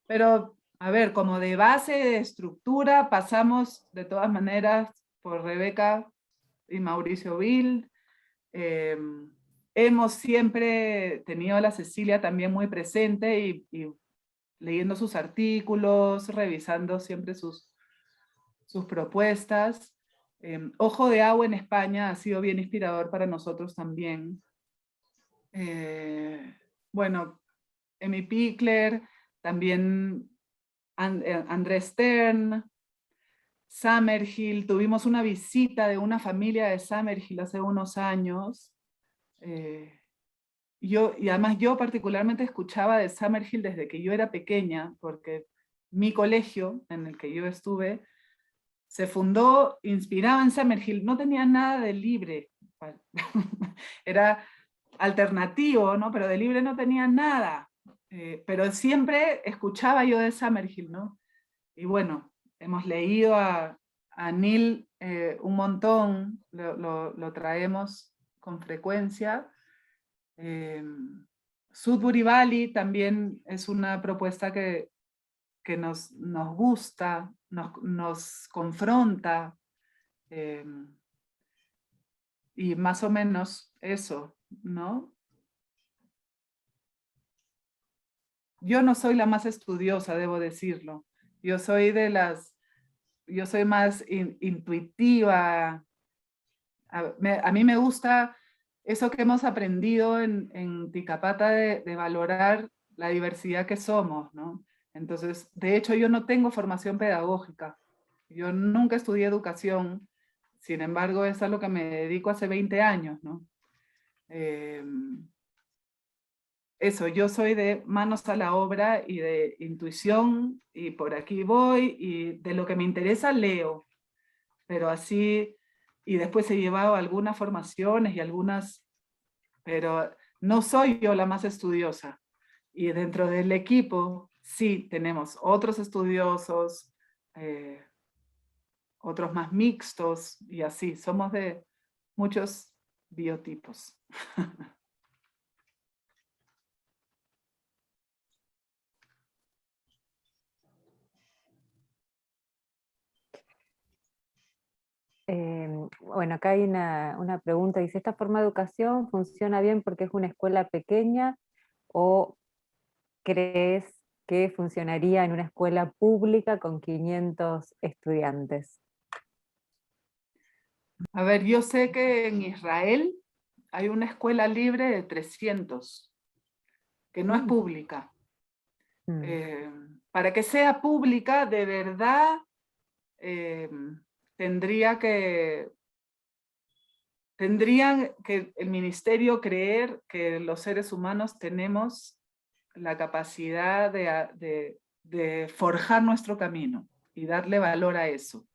pero a ver, como de base, de estructura, pasamos de todas maneras por Rebeca y Mauricio Wild. Hemos siempre tenido a la Cecilia también muy presente y leyendo sus artículos, revisando siempre sus propuestas. Ojo de Agua en España ha sido bien inspirador para nosotros también. Bueno, Emi Pickler, también Andrés Stern, Summerhill. Tuvimos una visita de una familia de Summerhill hace unos años. Y además yo particularmente escuchaba de Summerhill desde que yo era pequeña, porque mi colegio en el que yo estuve se fundó, inspirado en Summerhill, no tenía nada de libre, era alternativo, ¿no? Pero de libre no tenía nada, pero siempre escuchaba yo de Summerhill, ¿no? Y bueno, hemos leído a Neil un montón, lo traemos con frecuencia. Sudbury Valley también es una propuesta que nos gusta, nos confronta, y más o menos eso, ¿no? Yo no soy la más estudiosa, debo decirlo. Yo soy más intuitiva. A mí me gusta eso que hemos aprendido en Ticapata de valorar la diversidad que somos, ¿no? Entonces, de hecho, yo no tengo formación pedagógica. Yo nunca estudié educación, sin embargo, es a lo que me dedico hace 20 años, ¿no? Eso, yo soy de manos a la obra y de intuición, y por aquí voy, y de lo que me interesa leo, pero así, y después he llevado algunas formaciones y algunas, pero no soy yo la más estudiosa. Y dentro del equipo, sí, tenemos otros estudiosos, otros más mixtos, y así, somos de muchos biotipos. Bueno, acá hay una pregunta, dice, ¿esta forma de educación funciona bien porque es una escuela pequeña o crees que funcionaría en una escuela pública con 500 estudiantes? A ver, yo sé que en Israel hay una escuela libre de 300, que no es pública. Para que sea pública, de verdad, tendrían que el ministerio creer que los seres humanos tenemos la capacidad de forjar nuestro camino y darle valor a eso,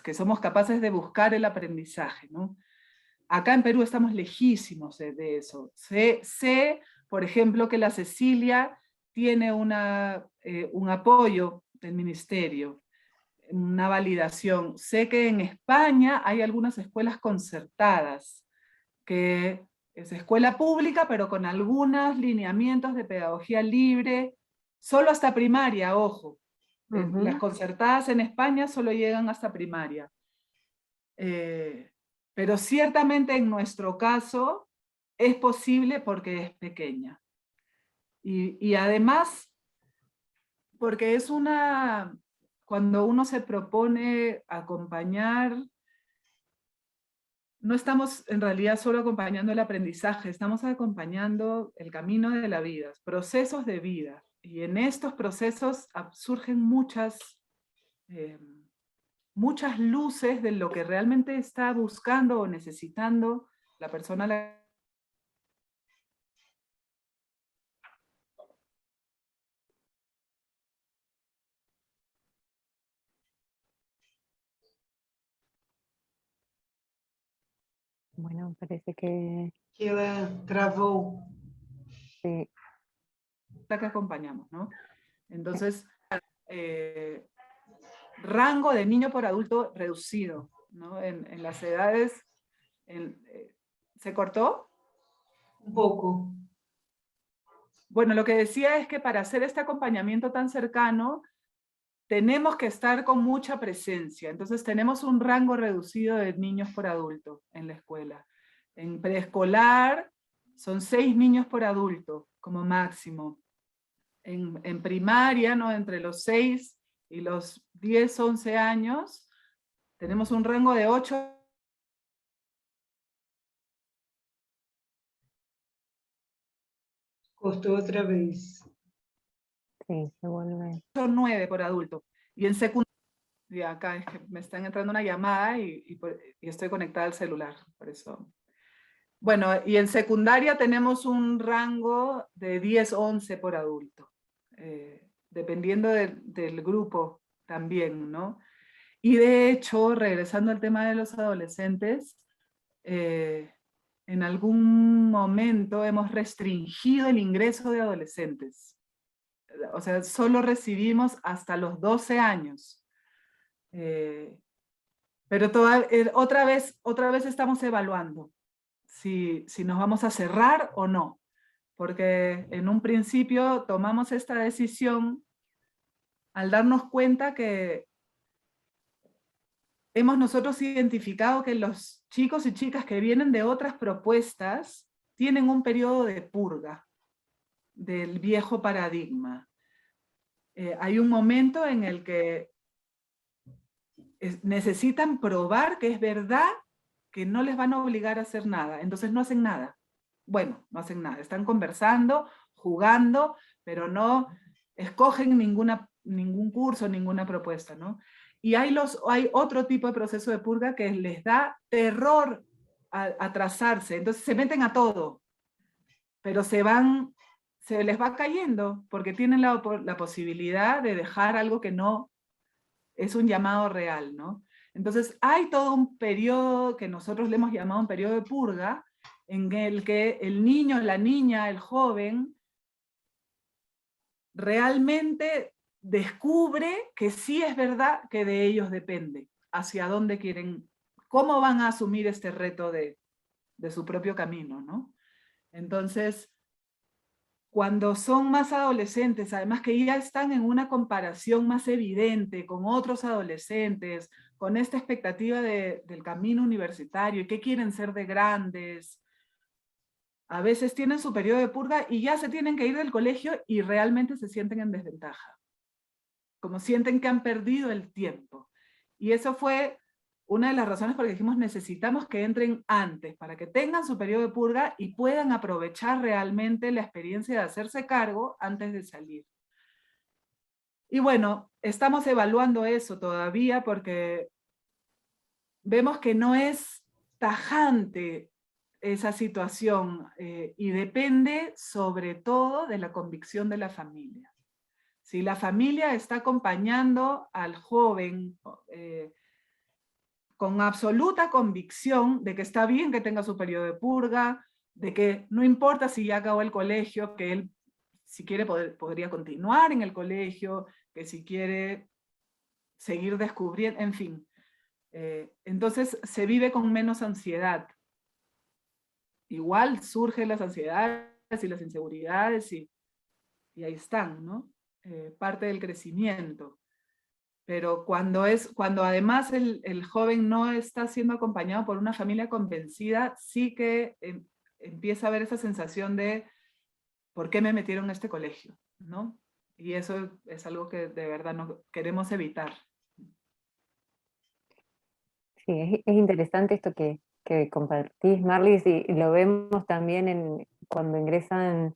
que somos capaces de buscar el aprendizaje, ¿no? Acá en Perú estamos lejísimos de eso. Sé, por ejemplo, que la Cecilia tiene un apoyo del ministerio, una validación. Sé que en España hay algunas escuelas concertadas, que es escuela pública, pero con algunos lineamientos de pedagogía libre, solo hasta primaria, ojo. Las concertadas en España solo llegan hasta primaria. Pero ciertamente en nuestro caso es posible porque es pequeña. Y además, porque es cuando uno se propone acompañar, no estamos en realidad solo acompañando el aprendizaje, estamos acompañando el camino de la vida, procesos de vida. Y en estos procesos surgen muchas luces de lo que realmente está buscando o necesitando la persona. Bueno, parece que... Que ela travou. Sí. Que acompañamos, ¿no? Entonces, rango de niño por adulto reducido, ¿no? En las edades ¿Se cortó? Un poco. Bueno, lo que decía es que para hacer este acompañamiento tan cercano, tenemos que estar con mucha presencia. Entonces tenemos un rango reducido de niños por adulto en la escuela. En preescolar son 6 niños por adulto, como máximo. En primaria, ¿no? Entre los 6 y los 10, 11 años, tenemos un rango de 8. Cortó otra vez. Sí, se vuelve. 9 por adulto. Y en secundaria, y acá es que me están entrando una llamada y estoy conectada al celular, por eso. Bueno, y en secundaria tenemos un rango de 10, 11 por adulto, dependiendo del grupo también, ¿no? Y de hecho, regresando al tema de los adolescentes, en algún momento hemos restringido el ingreso de adolescentes. O sea, solo recibimos hasta los 12 años. Pero otra vez estamos evaluando si nos vamos a cerrar o no. Porque en un principio tomamos esta decisión al darnos cuenta que hemos nosotros identificado que los chicos y chicas que vienen de otras propuestas tienen un periodo de purga del viejo paradigma. Hay un momento en el que necesitan probar que es verdad que no les van a obligar a hacer nada, entonces no hacen nada. Bueno, no hacen nada, están conversando, jugando, pero no escogen ningún curso, ninguna propuesta, ¿no? Y hay otro tipo de proceso de purga que les da terror atrasarse, entonces se meten a todo, pero se les va cayendo, porque tienen la posibilidad de dejar algo que no es un llamado real, ¿no? Entonces hay todo un periodo que nosotros le hemos llamado un periodo de purga, en el que el niño, la niña, el joven, realmente descubre que sí es verdad que de ellos depende, hacia dónde quieren, cómo van a asumir este reto de su propio camino, ¿no? Entonces, cuando son más adolescentes, además que ya están en una comparación más evidente con otros adolescentes, con esta expectativa del camino universitario, y qué quieren ser de grandes, a veces tienen su periodo de purga y ya se tienen que ir del colegio y realmente se sienten en desventaja, como sienten que han perdido el tiempo. Y eso fue una de las razones por las que dijimos necesitamos que entren antes, para que tengan su periodo de purga y puedan aprovechar realmente la experiencia de hacerse cargo antes de salir. Y bueno, estamos evaluando eso todavía porque vemos que no es tajante esa situación y depende sobre todo de la convicción de la familia. Si la familia está acompañando al joven con absoluta convicción de que está bien que tenga su periodo de purga, de que no importa si ya acabó el colegio, que él si quiere podría continuar en el colegio, que si quiere seguir descubriendo, en fin. Entonces se vive con menos ansiedad. Igual surgen las ansiedades y las inseguridades y ahí están, ¿no? Parte del crecimiento. Pero cuando además el joven no está siendo acompañado por una familia convencida, sí que empieza a haber esa sensación de ¿por qué me metieron en este colegio? ¿No? Y eso es algo que de verdad no queremos evitar. Sí, es interesante esto que compartís, Marlis, y lo vemos también cuando ingresan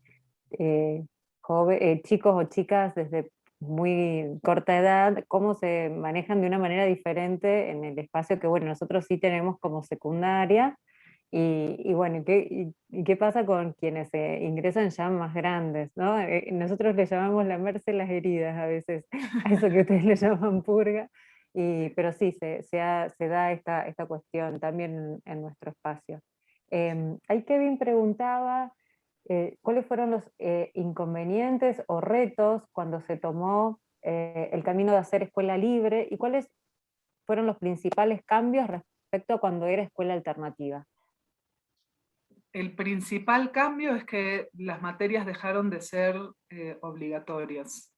chicos o chicas desde muy corta edad, cómo se manejan de una manera diferente en el espacio que, bueno, nosotros sí tenemos como secundaria, y bueno, ¿y qué pasa con quienes ingresan ya más grandes, ¿no? Nosotros le llamamos lamerse las heridas a veces, a eso que ustedes le llaman purga, pero sí, se da esta cuestión también en nuestro espacio. Ahí Kevin preguntaba cuáles fueron los inconvenientes o retos cuando se tomó el camino de hacer escuela libre y cuáles fueron los principales cambios respecto a cuando era escuela alternativa. el principal cambio es que las materias dejaron de ser obligatorias.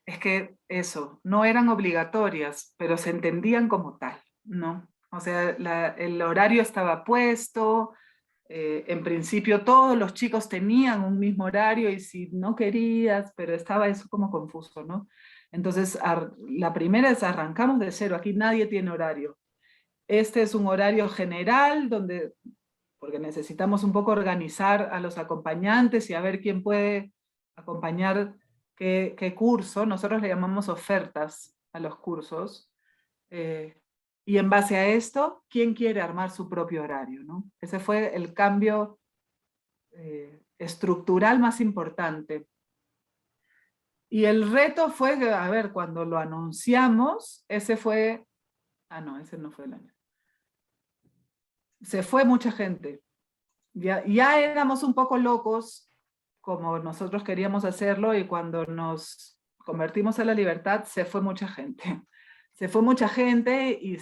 Es que eso, no eran obligatorias, pero se entendían como tal, ¿no? O sea, el horario estaba puesto, en principio todos los chicos tenían un mismo horario y si no querías, pero estaba eso como confuso, ¿no? Entonces, la primera es arrancamos de cero, aquí nadie tiene horario. Este es un horario general donde, porque necesitamos un poco organizar a los acompañantes y a ver quién puede acompañar qué curso. Nosotros le llamamos ofertas a los cursos. Y en base a esto, ¿quién quiere armar su propio horario, ¿no? Ese fue el cambio estructural más importante. Y el reto fue, a ver, cuando lo anunciamos, ese fue, no, ese no fue el año. Se fue mucha gente. Ya éramos un poco locos como nosotros queríamos hacerlo y cuando nos convertimos a la libertad se fue mucha gente. Se fue mucha gente y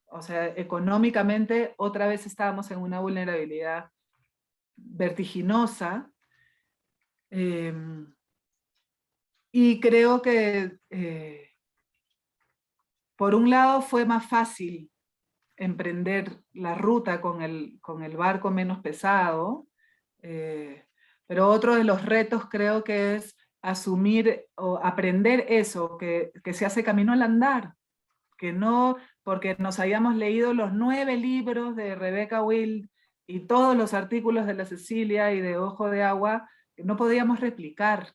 o sea, económicamente otra vez estábamos en una vulnerabilidad vertiginosa. Y creo que por un lado fue más fácil emprender la ruta con el barco menos pesado, pero otro de los retos creo que es asumir o aprender eso, que se hace camino al andar, que no porque nos hayamos leído los 9 libros de Rebecca Wild y todos los artículos de la Cecilia y de Ojo de Agua, no podíamos replicar,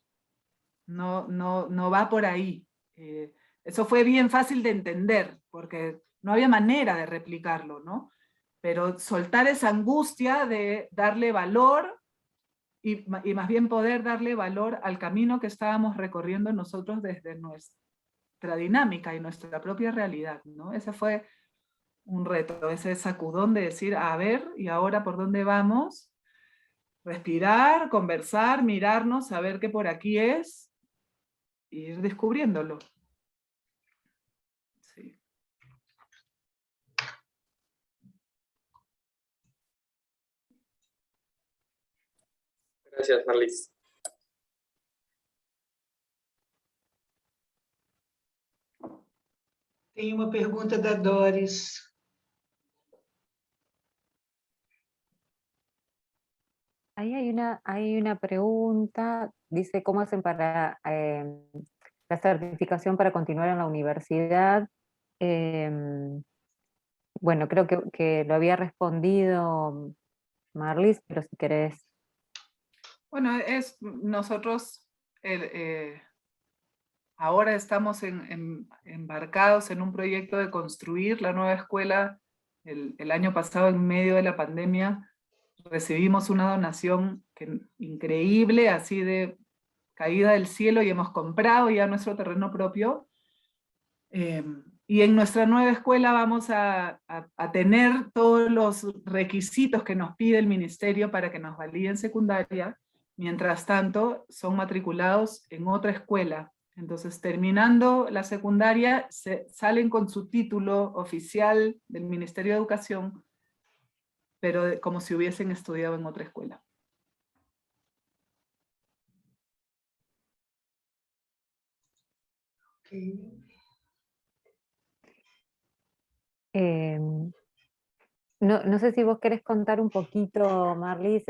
no va por ahí. Eso fue bien fácil de entender, porque no había manera de replicarlo, ¿no? Pero soltar esa angustia de darle valor y más bien poder darle valor al camino que estábamos recorriendo nosotros desde nuestra dinámica y nuestra propia realidad, ¿no? Ese fue un reto, ese sacudón de decir, a ver, ¿y ahora por dónde vamos? Respirar, conversar, mirarnos, saber qué por aquí es, e ir descubriéndolo. Sí. Gracias, Marlis. Tem uma pergunta da Doris. Ahí hay una pregunta, dice, ¿cómo hacen para la certificación para continuar en la universidad? Bueno, creo que lo había respondido Marlis, pero si querés. Bueno, nosotros ahora estamos embarcados en un proyecto de construir la nueva escuela. El año pasado, en medio de la pandemia, recibimos una donación increíble, así de caída del cielo, y hemos comprado ya nuestro terreno propio. Y en nuestra nueva escuela vamos a tener todos los requisitos que nos pide el ministerio para que nos validen secundaria. Mientras tanto, son matriculados en otra escuela. Entonces, terminando la secundaria, salen con su título oficial del Ministerio de Educación, pero como si hubiesen estudiado en otra escuela. Okay. No sé si vos querés contar un poquito, Marlis,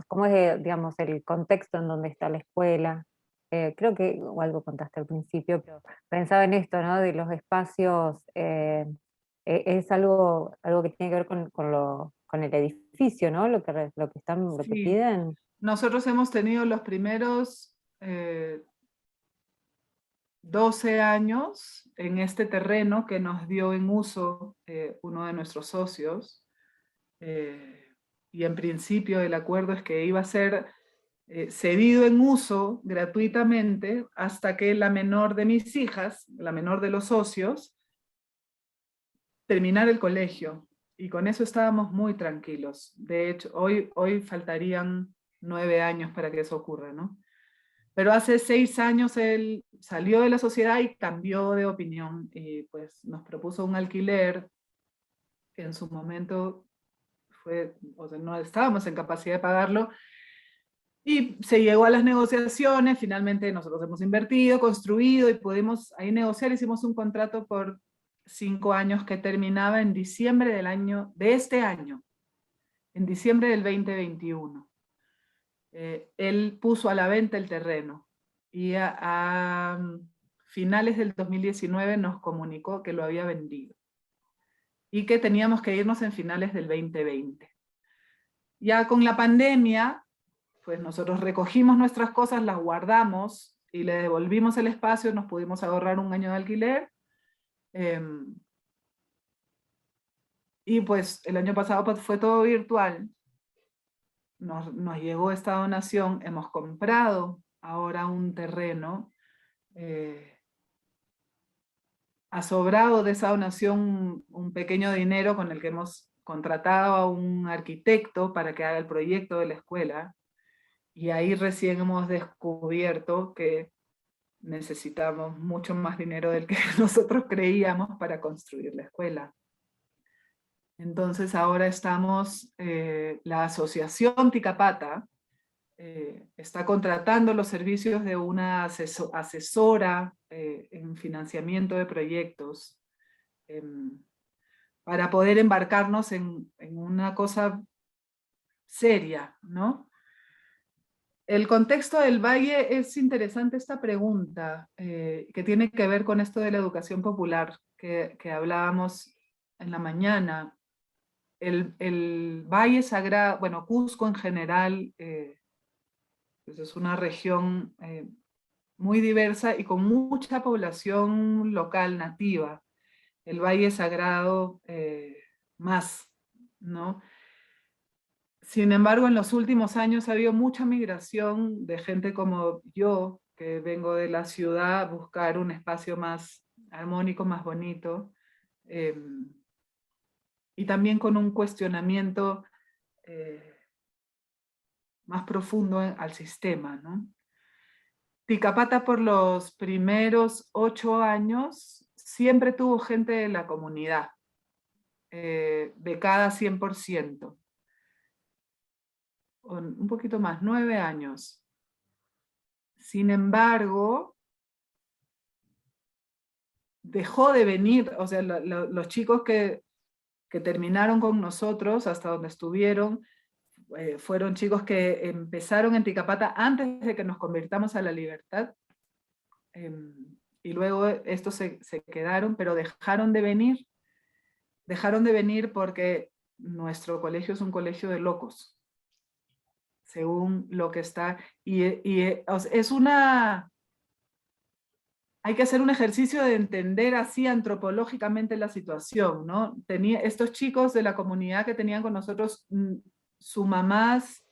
cómo es, digamos, el contexto en donde está la escuela. Creo que o algo contaste al principio, pero pensaba en esto, ¿no? De los espacios, es algo que tiene que ver con el edificio, ¿no? Lo que Sí. piden. Nosotros hemos tenido los primeros 12 años en este terreno que nos dio en uso uno de nuestros socios, y en principio el acuerdo es que iba a ser cedido en uso gratuitamente hasta que la menor de mis hijas, la menor de los socios, terminara el colegio, y con eso estábamos muy tranquilos. De hecho, hoy faltarían 9 años para que eso ocurra, ¿no? Pero hace 6 años él salió de la sociedad y cambió de opinión, y pues nos propuso un alquiler que en su momento o sea, no estábamos en capacidad de pagarlo, y se llegó a las negociaciones, finalmente nosotros hemos invertido, construido, y pudimos ahí negociar, hicimos un contrato por 5 años que terminaba en diciembre de este año, en diciembre del 2021. Él puso a la venta el terreno, y a finales del 2019 nos comunicó que lo había vendido, y que teníamos que irnos en finales del 2020. Ya con la pandemia, pues nosotros recogimos nuestras cosas, las guardamos y le devolvimos el espacio, nos pudimos ahorrar 1 año de alquiler. Y pues el año pasado pues, fue todo virtual. Nos llegó esta donación, hemos comprado ahora un terreno. Ha sobrado de esa donación un pequeño dinero con el que hemos contratado a un arquitecto para que haga el proyecto de la escuela. Y ahí recién hemos descubierto que necesitamos mucho más dinero del que nosotros creíamos para construir la escuela. Entonces ahora estamos, la asociación Ticapata está contratando los servicios de una asesora en financiamiento de proyectos para poder embarcarnos en una cosa seria, ¿no? El contexto del Valle es interesante esta pregunta, que tiene que ver con esto de la educación popular que hablábamos en la mañana. El Valle Sagrado, bueno, Cusco en general, pues es una región muy diversa y con mucha población local nativa. El Valle Sagrado más, ¿no? Sin embargo, en los últimos años ha habido mucha migración de gente como yo, que vengo de la ciudad a buscar un espacio más armónico, más bonito, y también con un cuestionamiento más profundo al sistema, ¿no? Ticapata por los primeros 8 años siempre tuvo gente de la comunidad, becada 100%. Un poquito más, 9 años. Sin embargo, dejó de venir, o sea, los chicos que terminaron con nosotros, hasta donde estuvieron, fueron chicos que empezaron en Ticapata antes de que nos convirtamos a la libertad, y luego estos se quedaron, pero dejaron de venir porque nuestro colegio es un colegio de locos, según lo que está, es hay que hacer un ejercicio de entender así antropológicamente la situación, ¿no? Estos chicos de la comunidad que tenían con nosotros, sus mamás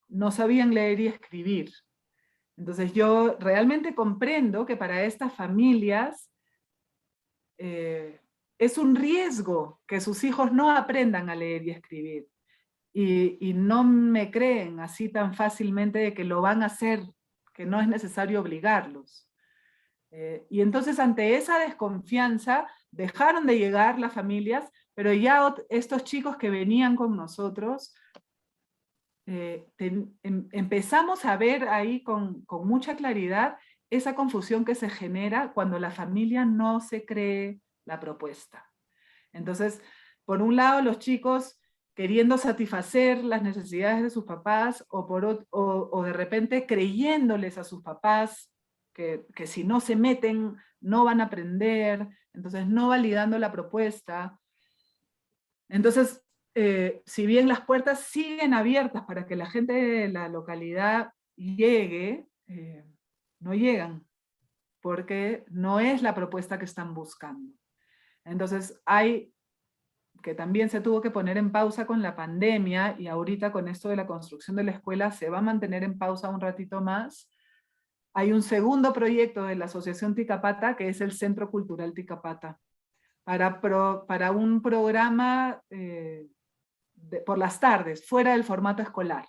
no sabían leer y escribir. Entonces yo realmente comprendo que para estas familias es un riesgo que sus hijos no aprendan a leer y escribir. Y no me creen así tan fácilmente de que lo van a hacer, que no es necesario obligarlos. Y entonces ante esa desconfianza dejaron de llegar las familias, pero ya estos chicos que venían con nosotros, empezamos a ver ahí con mucha claridad esa confusión que se genera cuando la familia no se cree la propuesta. Entonces, por un lado, los chicos queriendo satisfacer las necesidades de sus papás, o de repente creyéndoles a sus papás que si no se meten no van a aprender, entonces no validando la propuesta. Entonces, si bien las puertas siguen abiertas para que la gente de la localidad llegue, no llegan, porque no es la propuesta que están buscando. Entonces que también se tuvo que poner en pausa con la pandemia, y ahorita con esto de la construcción de la escuela se va a mantener en pausa un ratito más. Hay un segundo proyecto de la Asociación Ticapata, que es el Centro Cultural Ticapata, para un programa por las tardes, fuera del formato escolar.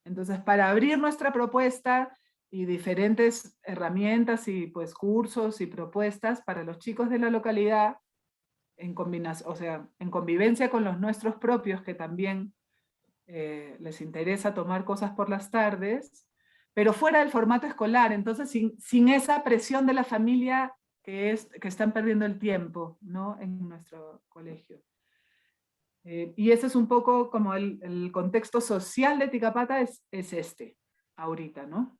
Entonces, para abrir nuestra propuesta y diferentes herramientas y pues cursos y propuestas para los chicos de la localidad, en convivencia con los nuestros propios, que también les interesa tomar cosas por las tardes, pero fuera del formato escolar, entonces sin esa presión de la familia que están perdiendo el tiempo, ¿no? En nuestro colegio. Y ese es un poco como el contexto social de Ticapata es este, ahorita, ¿no?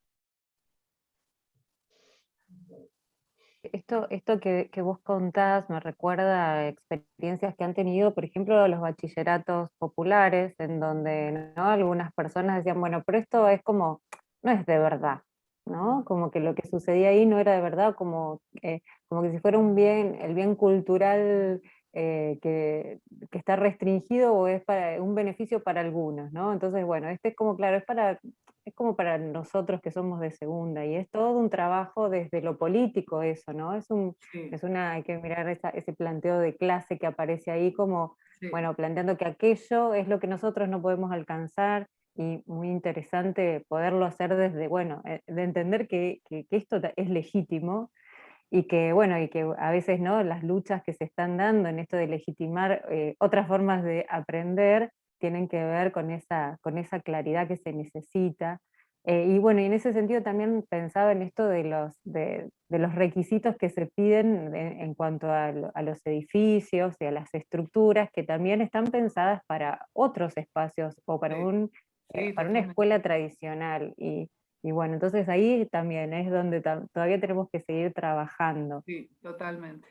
Esto que vos contás me recuerda a experiencias que han tenido, por ejemplo, los bachilleratos populares, en donde, ¿no?, algunas personas decían, bueno, pero esto es como, no es de verdad, ¿no? Como que lo que sucedía ahí no era de verdad, como que si fuera un bien, el bien cultural que está restringido o es para un beneficio para algunos, ¿no? Entonces, bueno, este es como, claro, es como para nosotros que somos de segunda, y es todo un trabajo desde lo político eso, ¿no? Sí, Hay que mirar ese planteo de clase que aparece ahí como, sí, bueno, planteando que aquello es lo que nosotros no podemos alcanzar, y muy interesante poderlo hacer desde, bueno, de entender que esto es legítimo, y que, bueno, y que a veces, ¿no?, las luchas que se están dando en esto de legitimar otras formas de aprender tienen que ver con esa claridad que se necesita. Y bueno, y en ese sentido también pensaba en esto de los requisitos que se piden en cuanto a los edificios y a las estructuras, que también están pensadas para otros espacios o sí, sí, para una totalmente. escuela tradicional. Y bueno, entonces ahí también es donde todavía tenemos que seguir trabajando. Sí, totalmente.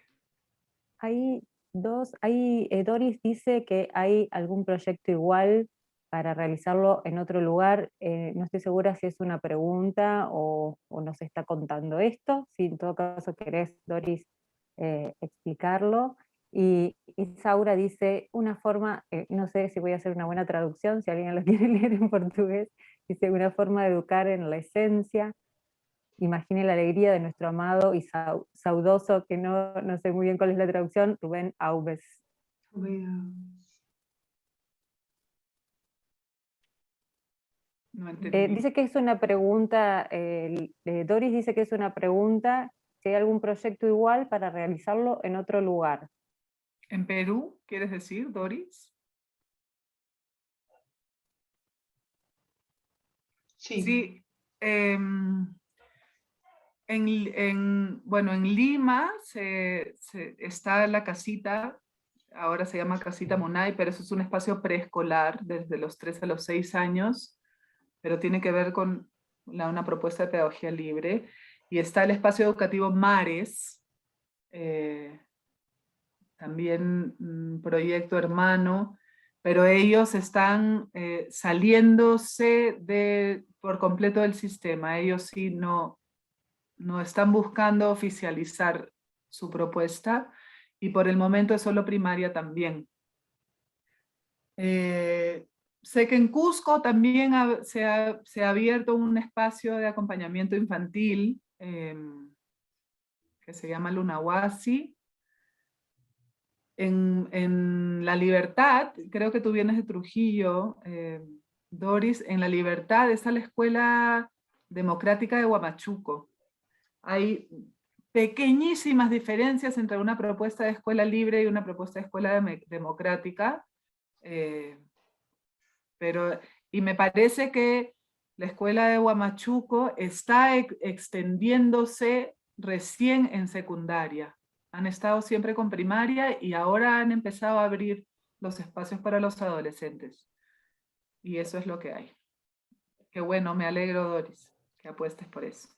Doris dice que hay algún proyecto igual para realizarlo en otro lugar. No estoy segura si es una pregunta o nos está contando esto. Si en todo caso querés, Doris, explicarlo. Y Saura dice una forma, no sé si voy a hacer una buena traducción, si alguien lo quiere leer en portugués, dice una forma de educar en la esencia. Imagine la alegría de nuestro amado y saudoso, que no sé muy bien cuál es la traducción, Rubén Alves. No entendí. Dice que es una pregunta, Doris dice que es una pregunta, si hay algún proyecto igual para realizarlo en otro lugar. ¿En Perú, quieres decir, Doris? Sí. Sí. Bueno, en Lima está la casita, ahora se llama Casita Monay, pero eso es un espacio preescolar desde los 3 a los 6 años, pero tiene que ver con una propuesta de pedagogía libre. Y está el espacio educativo Mares, también un proyecto hermano, pero ellos están saliéndose por completo del sistema. Ellos sí no están buscando oficializar su propuesta, y por el momento es solo primaria también. Sé que en Cusco también se ha abierto un espacio de acompañamiento infantil que se llama Lunahuasi. En La Libertad, creo que tú vienes de Trujillo, Doris, en La Libertad está la Escuela Democrática de Huamachuco. Hay pequeñísimas diferencias entre una propuesta de escuela libre y una propuesta de escuela democrática, y me parece que la escuela de Huamachuco está extendiéndose recién en secundaria. Han estado siempre con primaria y ahora han empezado a abrir los espacios para los adolescentes. Y eso es lo que hay. Qué bueno, me alegro, Doris, que apuestes por eso.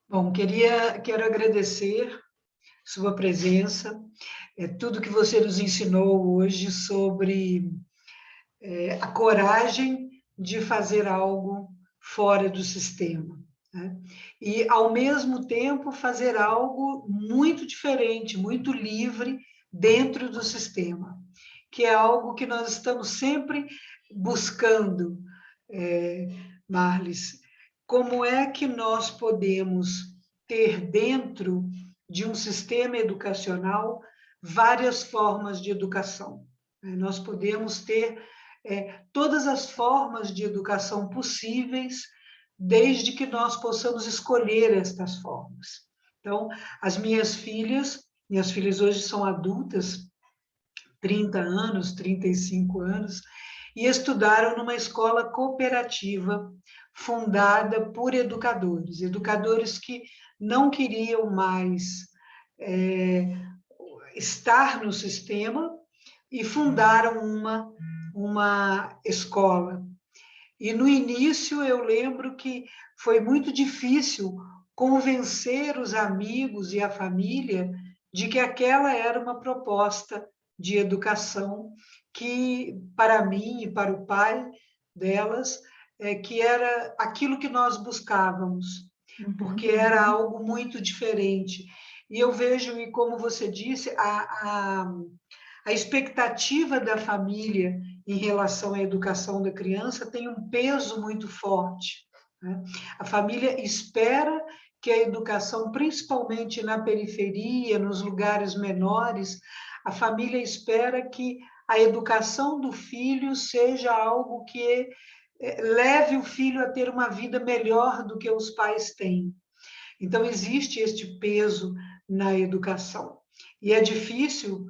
Bom, quero agradecer sua presença, tudo que você nos ensinou hoje sobre a coragem de fazer algo fora do sistema, né? E, ao mesmo tempo, fazer algo muito diferente, muito livre dentro do sistema, que é algo que nós estamos sempre buscando, Marlis. Como é que nós podemos ter dentro de um sistema educacional várias formas de educação? Nós podemos ter todas as formas de educação possíveis, desde que nós possamos escolher estas formas. Então, minhas filhas hoje são adultas, 30 anos, 35 anos, e estudaram numa escola cooperativa fundada por educadores, educadores que não queriam mais estar no sistema e fundaram uma escola. E no início eu lembro que foi muito difícil convencer os amigos e a família de que aquela era uma proposta de educação que, para mim e para o pai delas, que era aquilo que nós buscávamos, porque era algo muito diferente. E eu vejo, e como você disse, a expectativa da família em relação à educação da criança tem um peso muito forte, né? A família espera que a educação, principalmente na periferia, nos lugares menores, a família espera que a educação do filho seja algo que leve o filho a ter uma vida melhor do que os pais têm. Então, existe este peso na educação. E é difícil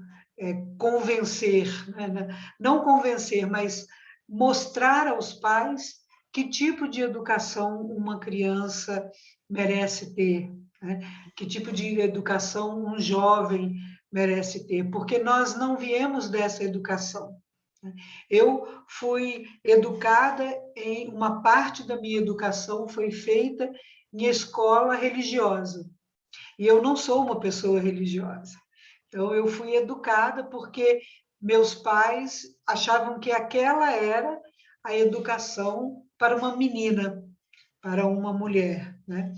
convencer, né? Não convencer, mas mostrar aos pais que tipo de educação uma criança merece ter, né? Que tipo de educação um jovem merece ter, porque nós não viemos dessa educação. Eu fui educada em uma parte da minha educação foi feita em escola religiosa, e eu não sou uma pessoa religiosa. Então, eu fui educada porque meus pais achavam que aquela era a educação para uma menina, para uma mulher, né?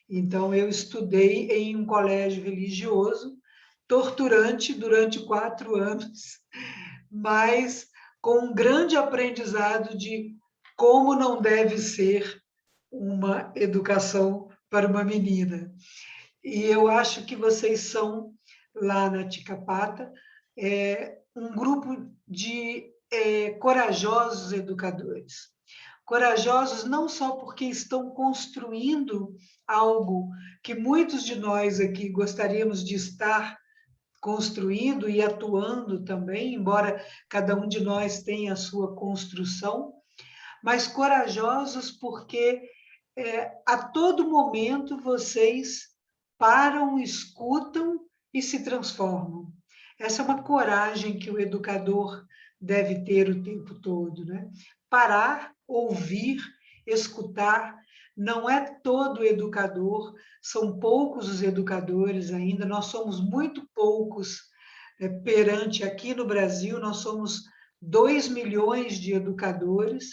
Então, eu estudei em um colégio religioso, torturante durante 4 anos, mas com um grande aprendizado de como não deve ser uma educação para uma menina. E eu acho que vocês são, lá na Ticapata, um grupo de corajosos educadores. Corajosos não só porque estão construindo algo que muitos de nós aqui gostaríamos de estar construindo e atuando também, embora cada um de nós tenha a sua construção, mas corajosos porque a todo momento vocês param, escutam e se transformam. Essa é uma coragem que o educador deve ter o tempo todo, né? Parar, ouvir, escutar. Não é todo educador, são poucos os educadores ainda, nós somos muito poucos perante aqui no Brasil, nós somos 2 milhões de educadores,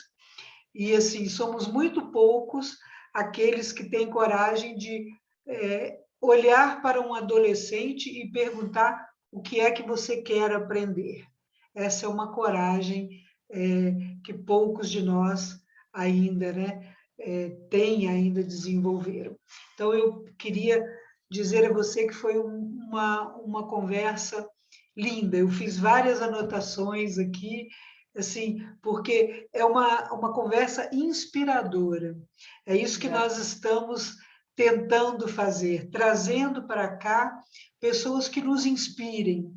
e assim, somos muito poucos aqueles que têm coragem de olhar para um adolescente e perguntar o que é que você quer aprender. Essa é uma coragem que poucos de nós ainda, né, têm, ainda desenvolveram. Então, eu queria dizer a você que foi uma conversa linda. Eu fiz várias anotações aqui, assim, porque é uma conversa inspiradora. É isso que nós estamos tentando fazer, trazendo para cá pessoas que nos inspirem,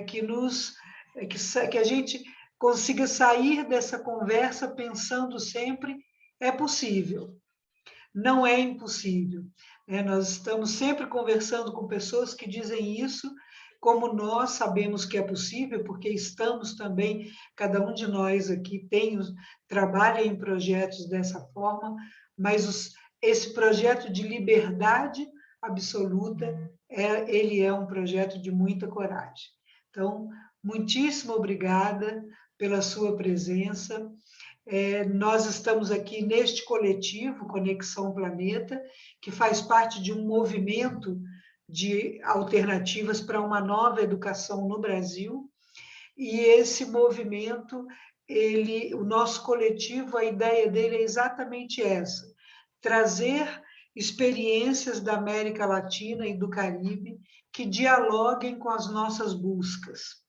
que a gente consiga sair dessa conversa pensando sempre, é possível, não é impossível. Nós estamos sempre conversando com pessoas que dizem isso, como nós sabemos que é possível, porque estamos também, cada um de nós aqui trabalha em projetos dessa forma, mas esse projeto de liberdade absoluta, ele é um projeto de muita coragem. Então, muitíssimo obrigada pela sua presença. Nós estamos aqui neste coletivo Conexão Planeta, que faz parte de um movimento de alternativas para uma nova educação no Brasil, e esse movimento, o nosso coletivo, a ideia dele é exatamente essa: trazer experiências da América Latina e do Caribe que dialoguem com as nossas buscas.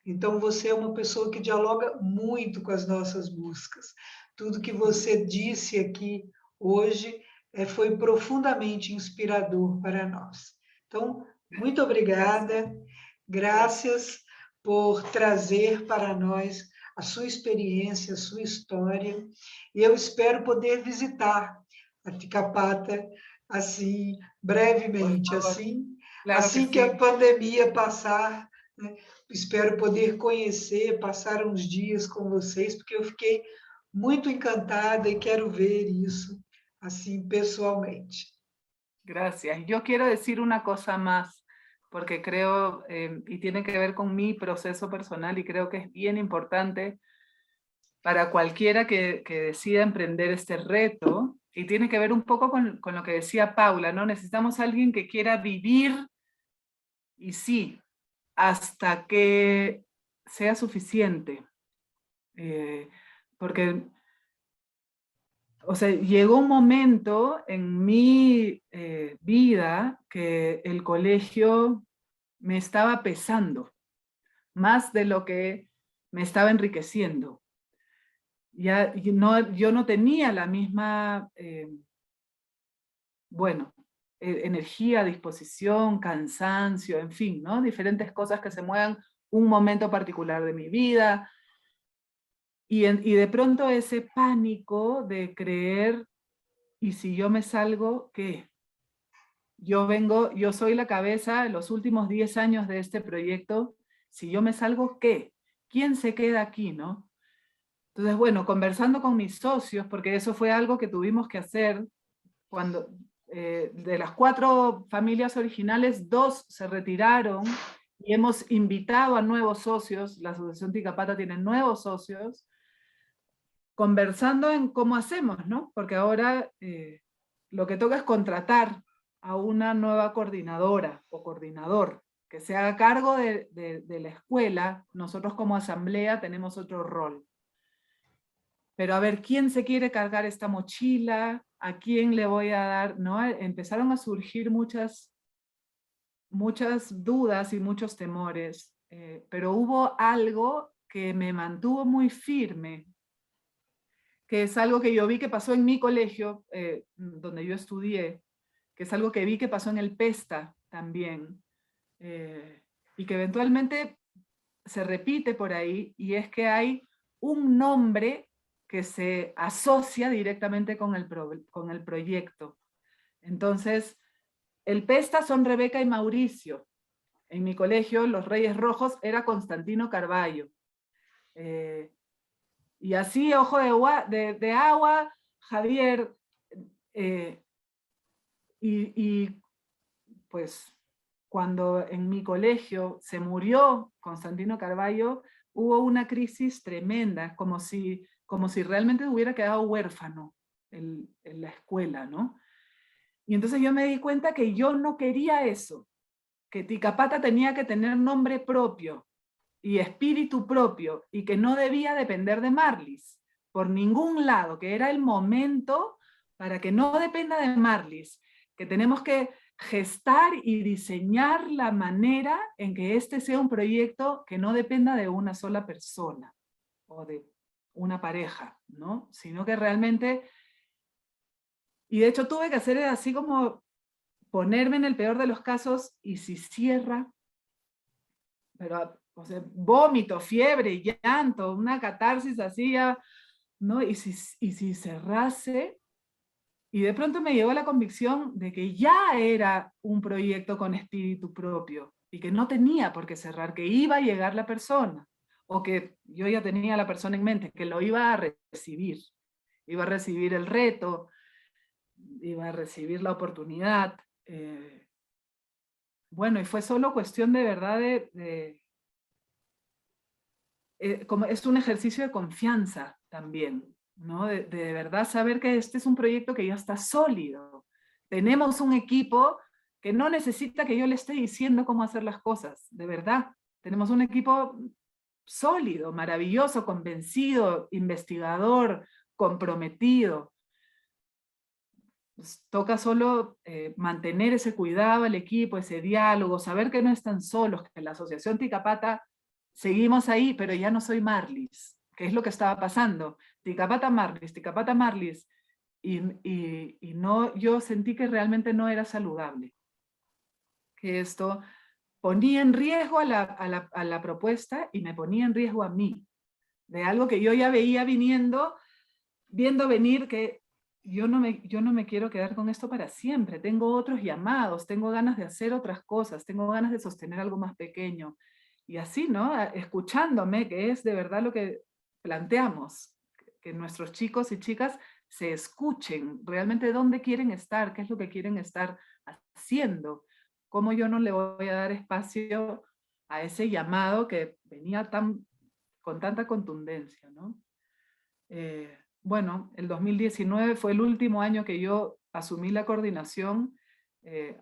Então, você é uma pessoa que dialoga muito com as nossas buscas. Tudo que você disse aqui hoje foi profundamente inspirador para nós. Então, muito obrigada, graças por trazer para nós a sua experiência, a sua história. E eu espero poder visitar a Ticapata assim, brevemente, Por favor. assim, Claro que assim que a sí. pandemia passar, né? Espero poder conhecer, passar uns dias com vocês, porque eu fiquei muito encantada e quero ver isso assim pessoalmente. Gracias. Yo quiero decir una cosa más, porque creo, y tiene que ver con mi proceso personal, y creo que es bien importante para cualquiera que decida emprender este reto, y tiene que ver un poco con lo que decía Paula, ¿no? Necesitamos a alguien que quiera vivir, y sí, hasta que sea suficiente. Porque, o sea, llegó un momento en mi vida que el colegio me estaba pesando, más de lo que me estaba enriqueciendo. Ya, yo no tenía la misma, bueno, energía, disposición, cansancio, en fin, ¿no? Diferentes cosas que se muevan un momento particular de mi vida. Y de pronto ese pánico de creer, ¿y si yo me salgo, qué? Yo soy la cabeza en los últimos 10 años de este proyecto, si yo me salgo, ¿qué? ¿Quién se queda aquí, no? Entonces, bueno, conversando con mis socios, porque eso fue algo que tuvimos que hacer cuando de las 4 familias originales, 2 se retiraron y hemos invitado a nuevos socios, la Asociación Ticapata tiene nuevos socios, conversando en cómo hacemos, ¿no? Porque ahora lo que toca es contratar a una nueva coordinadora o coordinador que se haga cargo de la escuela. Nosotros como asamblea tenemos otro rol. Pero a ver, ¿quién se quiere cargar esta mochila? ¿A quién le voy a dar? ¿No? Empezaron a surgir muchas dudas y muchos temores, pero hubo algo que me mantuvo muy firme, que es algo que yo vi que pasó en mi colegio, donde yo estudié, que es algo que vi que pasó en el PESTA también, y que eventualmente se repite por ahí, y es que hay un nombre que se asocia directamente con el proyecto. Entonces, el PESTA son Rebeca y Mauricio. En mi colegio, los Reyes Rojos era Constantino Carballo. Y así, Ojo de Agua, Javier, y pues cuando en mi colegio se murió Constantino Carballo, hubo una crisis tremenda, como si realmente hubiera quedado huérfano en la escuela, ¿no? Y entonces yo me di cuenta que yo no quería eso, que Ticapata tenía que tener nombre propio y espíritu propio, y que no debía depender de Marlis, por ningún lado, que era el momento para que no dependa de Marlis, que tenemos que gestar y diseñar la manera en que este sea un proyecto que no dependa de una sola persona o de una pareja, ¿no? Sino que realmente, y de hecho tuve que hacer así como ponerme en el peor de los casos, y si cierra, pero, o sea, vómito, fiebre, llanto, una catarsis así ya, ¿no? Y si cerrase, y de pronto me llegó la convicción de que ya era un proyecto con espíritu propio, y que no tenía por qué cerrar, que iba a llegar la persona, o que yo ya tenía a la persona en mente, que lo iba a recibir el reto, iba a recibir la oportunidad. Bueno, y fue solo cuestión de verdad como es un ejercicio de confianza también, ¿no? De verdad saber que este es un proyecto que ya está sólido. Tenemos un equipo que no necesita que yo le esté diciendo cómo hacer las cosas, de verdad. Tenemos un equipo sólido, maravilloso, convencido, investigador, comprometido. Pues toca solo mantener ese cuidado al equipo, ese diálogo, saber que no están solos, que la Asociación Ticapata seguimos ahí, pero ya no soy Marlis, que es lo que estaba pasando. Ticapata Marlis, y no, yo sentí que realmente no era saludable. Que esto ponía en riesgo a la propuesta y me ponía en riesgo a mí, de algo que yo ya veía viendo venir que yo no me quiero quedar con esto para siempre, tengo otros llamados, tengo ganas de hacer otras cosas, tengo ganas de sostener algo más pequeño. Y así, ¿no? Escuchándome, que es de verdad lo que planteamos, que nuestros chicos y chicas se escuchen realmente dónde quieren estar, qué es lo que quieren estar haciendo, cómo yo no le voy a dar espacio a ese llamado que venía con tanta contundencia, ¿no? Bueno, el 2019 fue el último año que yo asumí la coordinación.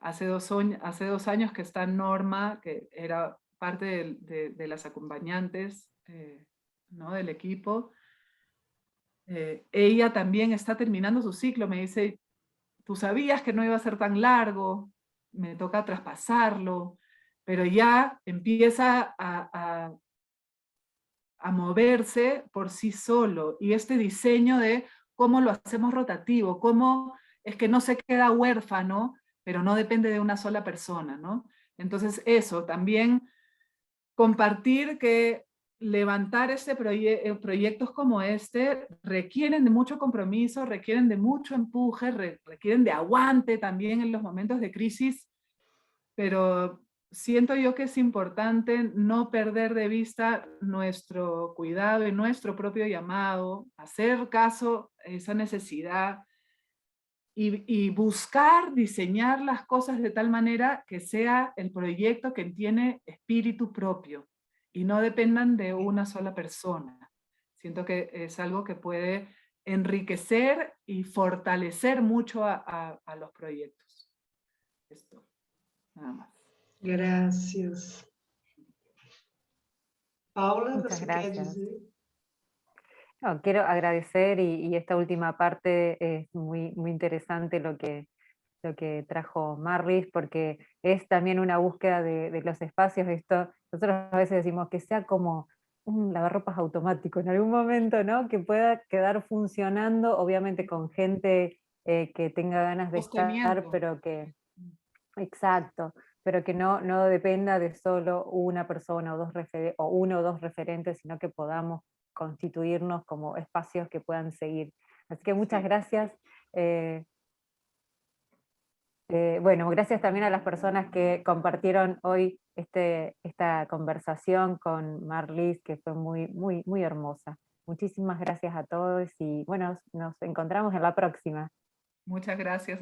Hace 2 años que está Norma, que era parte de las acompañantes, ¿no? Del equipo. Ella también está terminando su ciclo. Me dice, tú sabías que no iba a ser tan largo, me toca traspasarlo, pero ya empieza a moverse por sí solo. Y este diseño de cómo lo hacemos rotativo, cómo es que no se queda huérfano, pero no depende de una sola persona, ¿no? Entonces eso, también compartir que levantar proyectos como este requieren de mucho compromiso, requieren de mucho empuje, requieren de aguante también en los momentos de crisis, pero siento yo que es importante no perder de vista nuestro cuidado y nuestro propio llamado, hacer caso a esa necesidad y buscar diseñar las cosas de tal manera que sea el proyecto que tiene espíritu propio y no dependan de una sola persona. Siento que es algo que puede enriquecer y fortalecer mucho a los proyectos. Esto, nada más. Gracias. Paula, Muchas ¿você quer gracias. dizer? No, quiero agradecer y esta última parte es muy, muy interesante lo que trajo Marlis, porque es también una búsqueda de los espacios. Esto, nosotros a veces decimos que sea como un lavarropas automático en algún momento, ¿no? Que pueda quedar funcionando, obviamente con gente que tenga ganas de estar, Sosteniendo. pero que, exacto, pero que no dependa de solo una persona o uno o dos referentes, sino que podamos constituirnos como espacios que puedan seguir. Así que muchas Sí. gracias. Bueno, gracias también a las personas que compartieron hoy esta conversación con Marlis, que fue muy, muy, muy hermosa. Muchísimas gracias a todos y bueno, nos encontramos en la próxima. Muchas gracias.